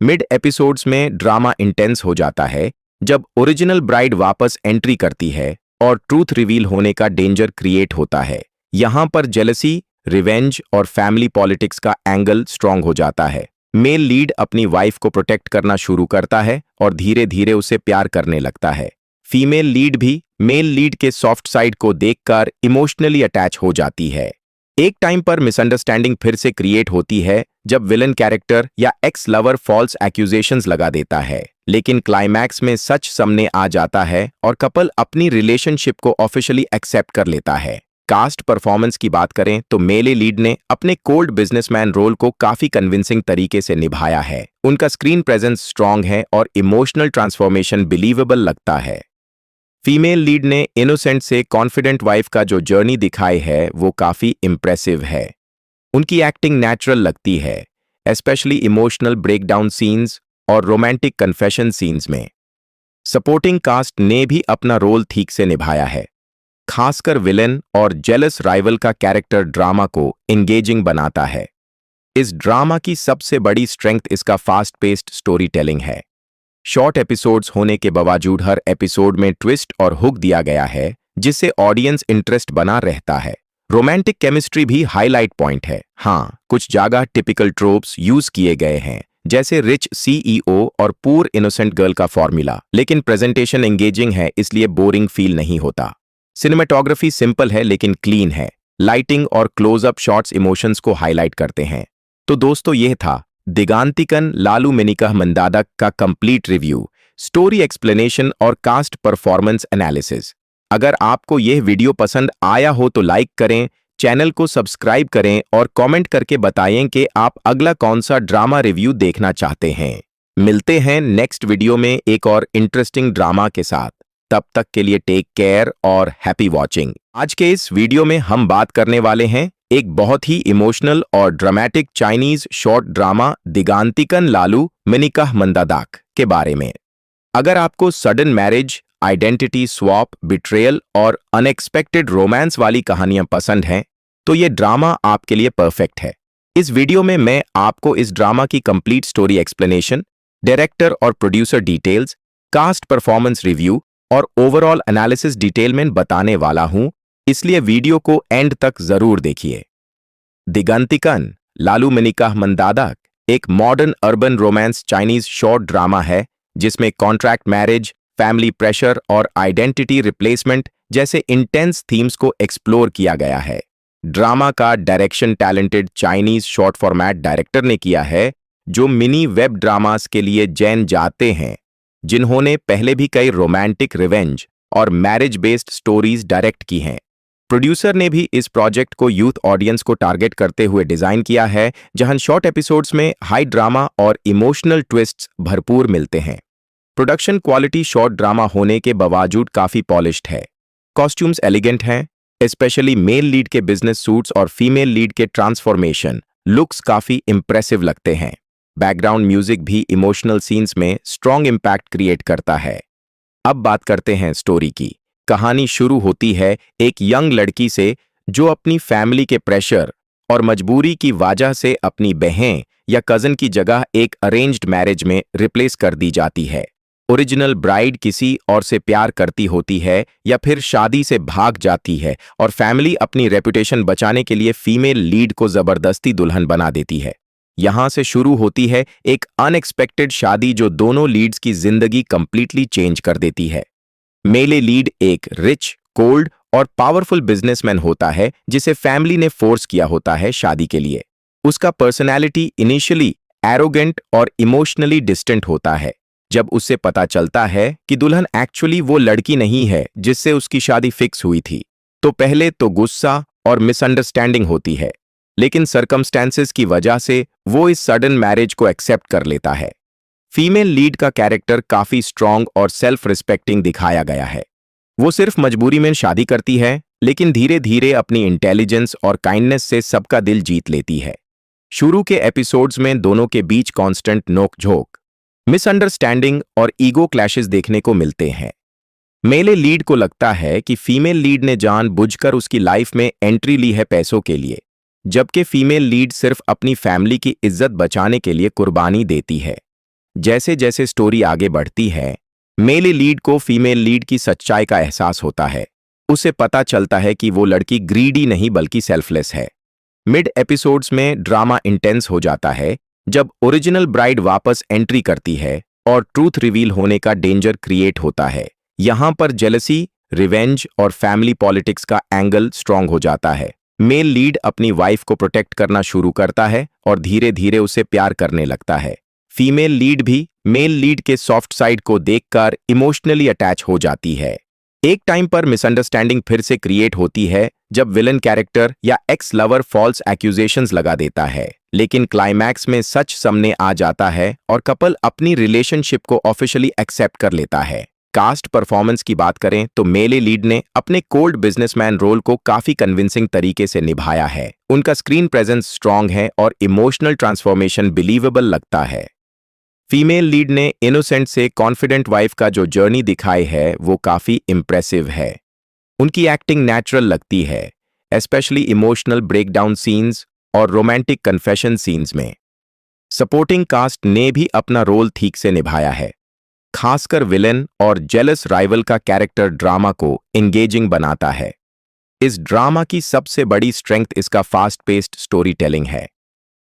मिड एपिसोड्स में ड्रामा इंटेंस हो जाता है जब ओरिजिनल ब्राइड वापस एंट्री करती है और ट्रूथ रिवील होने का डेंजर क्रिएट होता है। यहां पर जेलसी, रिवेंज और फैमिली पॉलिटिक्स का एंगल स्ट्रांग हो जाता है। मेल लीड अपनी वाइफ को प्रोटेक्ट करना शुरू करता है और धीरे धीरे उसे प्यार करने लगता है। फीमेल लीड भी मेल लीड के सॉफ्ट साइड को देखकर इमोशनली अटैच हो जाती है। एक टाइम पर मिसअंडरस्टैंडिंग फिर से क्रिएट होती है जब विलन कैरेक्टर या एक्स लवर फॉल्स एक्यूजेशंस लगा देता है, लेकिन क्लाइमैक्स में सच सामने आ जाता है और कपल अपनी रिलेशनशिप को ऑफिशियली एक्सेप्ट कर लेता है। कास्ट परफॉर्मेंस की बात करें तो मेल लीड ने अपने कोल्ड बिजनेसमैन रोल को काफी कन्विंसिंग तरीके से निभाया है। उनका स्क्रीन प्रेजेंस स्ट्रांग है और इमोशनल ट्रांसफॉर्मेशन बिलीवेबल लगता है। फीमेल लीड ने इनोसेंट से कॉन्फिडेंट वाइफ का जो जर्नी दिखाई है वो काफी इंप्रेसिव है। उनकी एक्टिंग नेचुरल लगती है, स्पेशली इमोशनल ब्रेकडाउन सीन्स और रोमांटिक कन्फेशन सीन्स में। सपोर्टिंग कास्ट ने भी अपना रोल ठीक से निभाया है। खासकर विलेन और जेलस राइवल का कैरेक्टर ड्रामा को एंगेजिंग बनाता है। इस ड्रामा की सबसे बड़ी स्ट्रेंथ इसका फास्ट पेस्ड स्टोरी टेलिंग है। शॉर्ट एपिसोड्स होने के बावजूद हर एपिसोड में ट्विस्ट और हुक दिया गया है, जिससे ऑडियंस इंटरेस्ट बना रहता है। रोमांटिक केमिस्ट्री भी हाईलाइट पॉइंट है। हाँ, कुछ जगह टिपिकल ट्रोप्स यूज किए गए हैं, जैसे रिच सीईओ और पूर इनोसेंट गर्ल का फॉर्मूला, लेकिन प्रेजेंटेशन एंगेजिंग है इसलिए बोरिंग फील नहीं होता। सिनेमेटोग्राफी सिंपल है लेकिन क्लीन है। लाइटिंग और क्लोजअप शॉट्स इमोशंस को हाईलाइट करते हैं। तो दोस्तों, यह था दिगांतिकन लालू मेनिका मंदादक का कंप्लीट रिव्यू, स्टोरी एक्सप्लेनेशन और कास्ट परफॉर्मेंस एनालिसिस। अगर आपको यह वीडियो पसंद आया हो तो लाइक करें, चैनल को सब्सक्राइब करें और कमेंट करके बताएं कि आप अगला कौन सा ड्रामा रिव्यू देखना चाहते हैं। मिलते हैं नेक्स्ट वीडियो में एक और इंटरेस्टिंग ड्रामा के साथ। तब तक के लिए टेक केयर और हैप्पी वॉचिंग। आज के इस वीडियो में हम बात करने वाले हैं एक बहुत ही इमोशनल और ड्रामेटिक चाइनीज शॉर्ट ड्रामा दिगांतिकन लालू मेनिका मंदादाक के बारे में। अगर आपको sudden marriage, identity swap, betrayal और अनएक्सपेक्टेड रोमांस वाली कहानियां पसंद हैं, तो ये ड्रामा आपके लिए परफेक्ट है। इस वीडियो में मैं आपको इस ड्रामा की कंप्लीट स्टोरी एक्सप्लेनेशन, डायरेक्टर और producer details, cast performance review और ओवरऑल एनालिसिस डिटेल में बताने वाला हूं, इसलिए वीडियो को एंड तक जरूर देखिए। दिगांतिकन लालू मेनिका मंदादाक एक modern urban Grauman's Chinese short drama है जिसमें कॉन्ट्रैक्ट मैरिज, फैमिली प्रेशर और आइडेंटिटी रिप्लेसमेंट जैसे इंटेंस थीम्स को एक्सप्लोर किया गया है। ड्रामा का direction talented Chinese short format director ने किया है, जो मिनी वेब ड्रामास के लिए जाने जाते हैं, जिन्होंने पहले भी कई रोमांटिक, रिवेंज और मैरिज बेस्ड स्टोरीज डायरेक्ट की हैं। प्रोड्यूसर ने भी इस प्रोजेक्ट को यूथ ऑडियंस को टारगेट करते हुए डिजाइन किया है, जहां शॉर्ट एपिसोड्स में हाई ड्रामा और इमोशनल ट्विस्ट्स भरपूर मिलते हैं। प्रोडक्शन क्वालिटी शॉर्ट ड्रामा होने के बावजूद काफी पॉलिश्ड है। कॉस्ट्यूम्स एलिगेंट हैं, स्पेशली मेल लीड के बिजनेस सूट्स और फीमेल लीड के ट्रांसफॉर्मेशन लुक्स काफी इंप्रेसिव लगते हैं। बैकग्राउंड म्यूजिक भी इमोशनल सीन्स में स्ट्रॉन्ग इंपैक्ट क्रिएट करता है। अब बात करते हैं स्टोरी की। कहानी शुरू होती है एक यंग लड़की से जो अपनी फैमिली के प्रेशर और मजबूरी की वजह से अपनी बहन या कजन की जगह एक अरेंज्ड मैरिज में रिप्लेस कर दी जाती है। ओरिजिनल ब्राइड किसी और से प्यार करती होती है या फिर शादी से भाग जाती है और फैमिली अपनी रेपुटेशन बचाने के लिए फीमेल लीड को जबरदस्ती दुल्हन बना देती है। यहां से शुरू होती है एक अनएक्सपेक्टेड शादी जो दोनों लीड्स की जिंदगी कंप्लीटली चेंज कर देती है। मेले लीड एक रिच, कोल्ड और पावरफुल बिजनेसमैन होता है जिसे फैमिली ने फोर्स किया होता है शादी के लिए। उसका पर्सनैलिटी इनिशियली एरोगेंट और इमोशनली डिस्टेंट होता है। जब उससे पता चलता है कि दुल्हन एक्चुअली वो लड़की नहीं है जिससे उसकी शादी फिक्स हुई थी, तो पहले तो गुस्सा और मिसअंडरस्टैंडिंग होती है, लेकिन सर्कमस्टेंसेस की वजह से वो इस सडन मैरिज को एक्सेप्ट कर लेता है। फीमेल लीड का कैरेक्टर काफी स्ट्रांग और सेल्फ रिस्पेक्टिंग दिखाया गया है। वो सिर्फ मजबूरी में शादी करती है, लेकिन धीरे धीरे अपनी इंटेलिजेंस और काइंडनेस से सबका दिल जीत लेती है। शुरू के एपिसोड्स में दोनों के बीच कांस्टेंट नोक-झोंक, मिसअंडरस्टैंडिंग और ईगो क्लैशेस देखने को मिलते हैं। मेले लीड को लगता है कि फीमेल लीड ने जानबूझकर उसकी लाइफ में एंट्री ली है पैसों के लिए, जबकि फीमेल लीड सिर्फ अपनी फैमिली की इज्जत बचाने के लिए कुर्बानी देती है। जैसे जैसे स्टोरी आगे बढ़ती है, मेले लीड को फीमेल लीड की सच्चाई का एहसास होता है। उसे पता चलता है कि वो लड़की ग्रीडी नहीं बल्कि सेल्फलेस है। मिड एपिसोड्स में ड्रामा इंटेंस हो जाता है जब ओरिजिनल ब्राइड वापस एंट्री करती है और ट्रूथ रिवील होने का डेंजर क्रिएट होता है। यहां पर जेलसी, रिवेंज और फैमिली पॉलिटिक्स का एंगल स्ट्रांग हो जाता है। मेल लीड अपनी वाइफ को प्रोटेक्ट करना शुरू करता है और धीरे धीरे उसे प्यार करने लगता है। फीमेल लीड भी मेल लीड के सॉफ्ट साइड को देखकर इमोशनली अटैच हो जाती है। एक टाइम पर मिसअंडरस्टैंडिंग फिर से क्रिएट होती है जब विलन कैरेक्टर या एक्स लवर फॉल्स एक्यूजेशंस लगा देता है, लेकिन क्लाइमैक्स में सच सामने आ जाता है और कपल अपनी रिलेशनशिप को ऑफिशियली एक्सेप्ट कर लेता है। कास्ट परफॉर्मेंस की बात करें तो मेले लीड ने अपने कोल्ड बिजनेसमैन रोल को काफी कन्विंसिंग तरीके से निभाया है। उनका स्क्रीन प्रेजेंस स्ट्रांग है और इमोशनल ट्रांसफॉर्मेशन बिलीवेबल लगता है। फीमेल लीड ने इनोसेंट से कॉन्फिडेंट वाइफ का जो जर्नी दिखाई है वो काफी इंप्रेसिव है। उनकी एक्टिंग नेचुरल लगती है, एस्पेशली इमोशनल ब्रेकडाउन सीन्स और रोमांटिक कन्फेशन सीन्स में। सपोर्टिंग कास्ट ने भी अपना रोल ठीक से निभाया है। खासकर विलेन और जेलस राइवल का कैरेक्टर ड्रामा को एंगेजिंग बनाता है। इस ड्रामा की सबसे बड़ी स्ट्रेंथ इसका फास्ट पेस्ड स्टोरी टेलिंग है।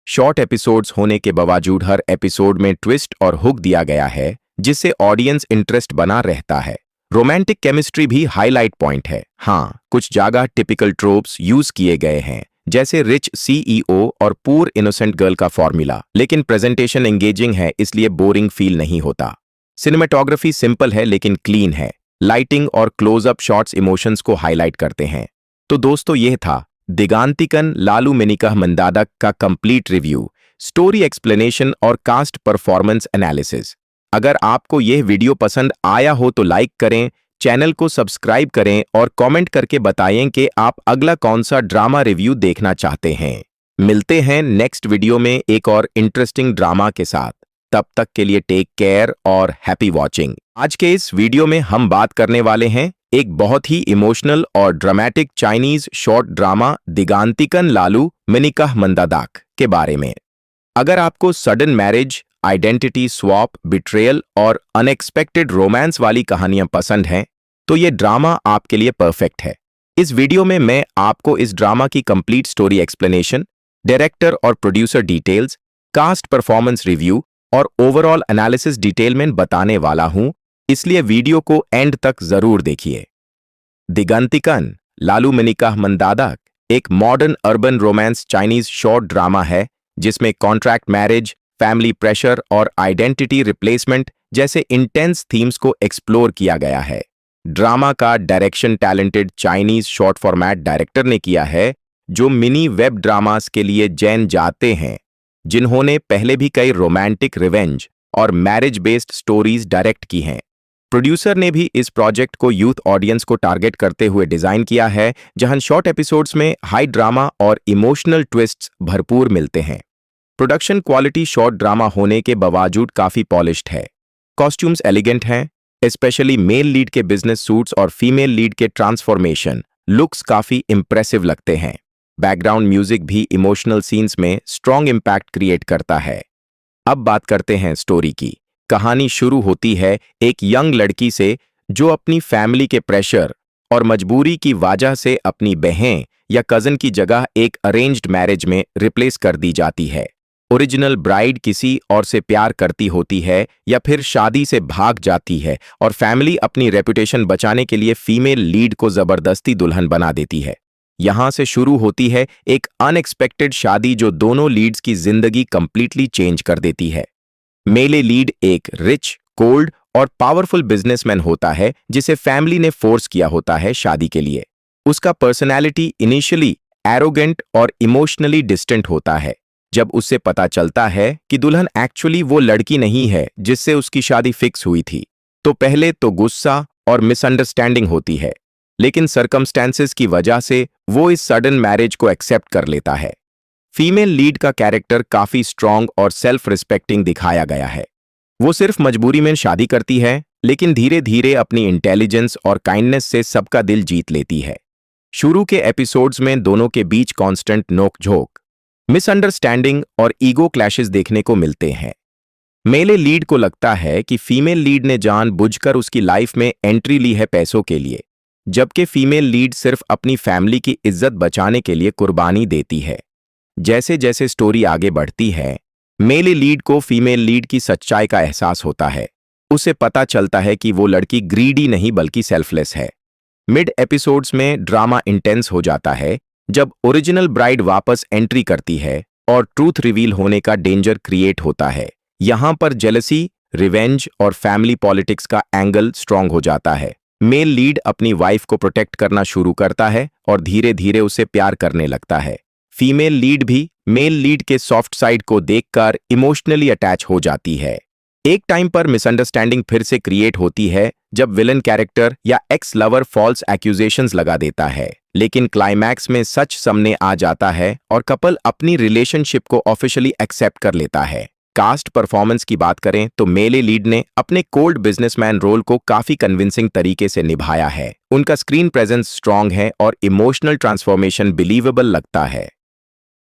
शॉर्ट एपिसोड्स होने के बावजूद हर एपिसोड में ट्विस्ट और हुक दिया गया है, जिससे ऑडियंस इंटरेस्ट बना रहता है। रोमांटिक केमिस्ट्री भी हाईलाइट पॉइंट है। हाँ, कुछ जगह टिपिकल ट्रोप्स यूज किए गए हैं, जैसे रिच सीईओ और पूर इनोसेंट गर्ल का फॉर्मूला, लेकिन प्रेजेंटेशन एंगेजिंग है इसलिए बोरिंग फील नहीं होता। सिनेमेटोग्राफी सिंपल है लेकिन क्लीन है। लाइटिंग और क्लोजअप शॉट्स इमोशंस को हाईलाइट करते हैं। तो दोस्तों, यह था दिगांतिकन लालू मेनिका मंदादक का कंप्लीट रिव्यू, स्टोरी एक्सप्लेनेशन और कास्ट परफॉर्मेंस एनालिसिस। अगर आपको यह वीडियो पसंद आया हो तो लाइक करें, चैनल को सब्सक्राइब करें और कमेंट करके बताएं कि आप अगला कौन सा ड्रामा रिव्यू देखना चाहते हैं। मिलते हैं नेक्स्ट वीडियो में एक और इंटरेस्टिंग ड्रामा के साथ। तब तक के लिए टेक केयर और हैप्पी वॉचिंग। आज के इस वीडियो में हम बात करने वाले हैं एक बहुत ही इमोशनल और ड्रामेटिक चाइनीज शॉर्ट ड्रामा दिगांतिकन लालू मेनिका मंदादाक के बारे में। अगर आपको sudden marriage, identity swap, betrayal और अनएक्सपेक्टेड रोमांस वाली कहानियां पसंद हैं, तो ये ड्रामा आपके लिए परफेक्ट है। इस वीडियो में मैं आपको इस ड्रामा की कंप्लीट स्टोरी एक्सप्लेनेशन, डायरेक्टर और producer details, cast performance review और ओवरऑल एनालिसिस डिटेल में बताने वाला हूं, इसलिए वीडियो को एंड तक जरूर देखिए। दिगंतिकन लालू मेनिका मंदादाक एक modern urban Grauman's Chinese short drama है जिसमें कॉन्ट्रैक्ट मैरिज, फैमिली प्रेशर और आइडेंटिटी रिप्लेसमेंट जैसे इंटेंस थीम्स को एक्सप्लोर किया गया है। ड्रामा का direction talented Chinese short format director ने किया है, जो मिनी वेब ड्रामास के लिए जाने जाते हैं, जिन्होंने पहले भी कई रोमांटिक, रिवेंज और मैरिज बेस्ड स्टोरीज डायरेक्ट की हैं। प्रोड्यूसर ने भी इस प्रोजेक्ट को यूथ ऑडियंस को टारगेट करते हुए डिजाइन किया है, जहां शॉर्ट एपिसोड्स में हाई ड्रामा और इमोशनल ट्विस्ट्स भरपूर मिलते हैं। प्रोडक्शन क्वालिटी शॉर्ट ड्रामा होने के बावजूद काफी पॉलिश्ड है। कॉस्ट्यूम्स एलिगेंट हैं, स्पेशली मेल लीड के बिजनेस सूट्स और फीमेल लीड के ट्रांसफॉर्मेशन लुक्स काफी इंप्रेसिव लगते हैं। बैकग्राउंड म्यूजिक भी इमोशनल सीन्स में स्ट्रॉन्ग इंपैक्ट क्रिएट करता है। अब बात करते हैं स्टोरी की। कहानी शुरू होती है एक यंग लड़की से जो अपनी फैमिली के प्रेशर और मजबूरी की वजह से अपनी बहन या कजन की जगह एक अरेंज्ड मैरिज में रिप्लेस कर दी जाती है। ओरिजिनल ब्राइड किसी और से प्यार करती होती है या फिर शादी से भाग जाती है और फैमिली अपनी रेपुटेशन बचाने के लिए फीमेल लीड को जबरदस्ती दुल्हन बना देती है। यहां से शुरू होती है एक अनएक्सपेक्टेड शादी जो दोनों लीड्स की जिंदगी कंप्लीटली चेंज कर देती है। मेले लीड एक रिच, कोल्ड और पावरफुल बिजनेसमैन होता है जिसे फैमिली ने फोर्स किया होता है शादी के लिए। उसका पर्सनैलिटी इनिशियली एरोगेंट और इमोशनली डिस्टेंट होता है। जब उससे पता चलता है कि दुल्हन एक्चुअली वो लड़की नहीं है जिससे उसकी शादी फिक्स हुई थी, तो पहले तो गुस्सा और मिसअंडरस्टैंडिंग होती है, लेकिन सर्कमस्टेंसेस की वजह से वो इस सडन मैरिज को एक्सेप्ट कर लेता है। फीमेल लीड का कैरेक्टर काफी स्ट्रांग और सेल्फ रिस्पेक्टिंग दिखाया गया है। वो सिर्फ मजबूरी में शादी करती है, लेकिन धीरे धीरे अपनी इंटेलिजेंस और काइंडनेस से सबका दिल जीत लेती है। शुरू के एपिसोड्स में दोनों के बीच कांस्टेंट नोक-झोंक, मिसअंडरस्टैंडिंग और ईगो क्लैशेस देखने को मिलते हैं। मेले लीड को लगता है कि फीमेल लीड ने जानबूझकर उसकी लाइफ में एंट्री ली है पैसों के लिए, जबकि फीमेल लीड सिर्फ अपनी फैमिली की इज्जत बचाने के लिए कुर्बानी देती है। जैसे जैसे स्टोरी आगे बढ़ती है, मेले लीड को फीमेल लीड की सच्चाई का एहसास होता है। उसे पता चलता है कि वो लड़की ग्रीडी नहीं बल्कि सेल्फलेस है। मिड एपिसोड्स में ड्रामा इंटेंस हो जाता है जब ओरिजिनल ब्राइड वापस एंट्री करती है और ट्रूथ रिवील होने का डेंजर क्रिएट होता है। यहां पर जेलसी, रिवेंज और फैमिली पॉलिटिक्स का एंगल स्ट्रांग हो जाता है। मेल लीड अपनी वाइफ को प्रोटेक्ट करना शुरू करता है और धीरे धीरे उसे प्यार करने लगता है। फीमेल लीड भी मेल लीड के सॉफ्ट साइड को देखकर इमोशनली अटैच हो जाती है। एक टाइम पर मिसअंडरस्टैंडिंग फिर से क्रिएट होती है जब विलन कैरेक्टर या एक्स लवर फॉल्स एक्यूजेशंस लगा देता है, लेकिन क्लाइमैक्स में सच सामने आ जाता है और कपल अपनी रिलेशनशिप को ऑफिशियली एक्सेप्ट कर लेता है। कास्ट परफॉर्मेंस की बात करें तो मेले लीड ने अपने कोल्ड बिजनेसमैन रोल को काफी कन्विंसिंग तरीके से निभाया है। उनका स्क्रीन प्रेजेंस स्ट्रांग है और इमोशनल ट्रांसफॉर्मेशन बिलीवेबल लगता है।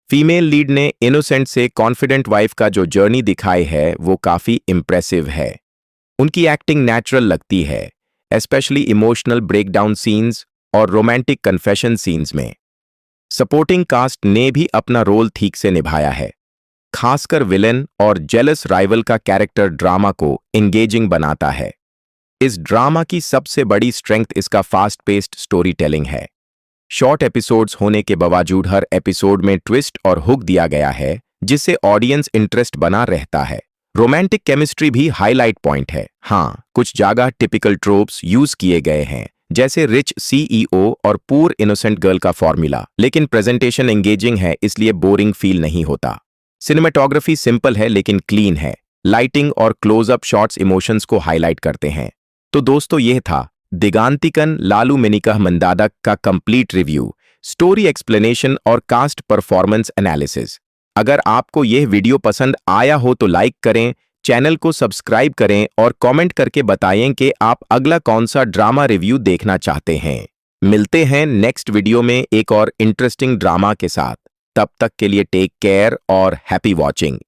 फीमेल लीड ने इनोसेंट से कॉन्फिडेंट वाइफ का जो जर्नी दिखाई है वो काफी इंप्रेसिव है। उनकी एक्टिंग नेचुरल लगती है, एस्पेशली इमोशनल ब्रेकडाउन सीन्स और रोमांटिक कन्फेशन सीन्स में। सपोर्टिंग कास्ट ने भी अपना रोल ठीक से निभाया है। खासकर विलेन और जेलस राइवल का कैरेक्टर ड्रामा को एंगेजिंग बनाता है। इस ड्रामा की सबसे बड़ी स्ट्रेंथ इसका फास्ट पेस्ड स्टोरी टेलिंग है। शॉर्ट एपिसोड्स होने के बावजूद हर एपिसोड में ट्विस्ट और हुक दिया गया है, जिससे ऑडियंस इंटरेस्ट बना रहता है। रोमांटिक केमिस्ट्री भी हाईलाइट पॉइंट है। हाँ, कुछ जगह टिपिकल ट्रोप्स यूज किए गए हैं, जैसे रिच सीईओ और पूर इनोसेंट गर्ल का फॉर्मूला, लेकिन प्रेजेंटेशन एंगेजिंग है इसलिए बोरिंग फील नहीं होता। सिनेमेटोग्राफी सिंपल है लेकिन क्लीन है। लाइटिंग और क्लोजअप शॉट्स इमोशंस को हाईलाइट करते हैं। तो दोस्तों, यह था दिगांतिकन लालू मेनिका मंदादक का कंप्लीट रिव्यू, स्टोरी एक्सप्लेनेशन और कास्ट परफॉर्मेंस एनालिसिस। अगर आपको यह वीडियो पसंद आया हो तो लाइक करें, चैनल को सब्सक्राइब करें और कमेंट करके बताएं कि आप अगला कौन सा ड्रामा रिव्यू देखना चाहते हैं। मिलते हैं नेक्स्ट वीडियो में एक और इंटरेस्टिंग ड्रामा के साथ। तब तक के लिए टेक केयर और हैप्पी वॉचिंग।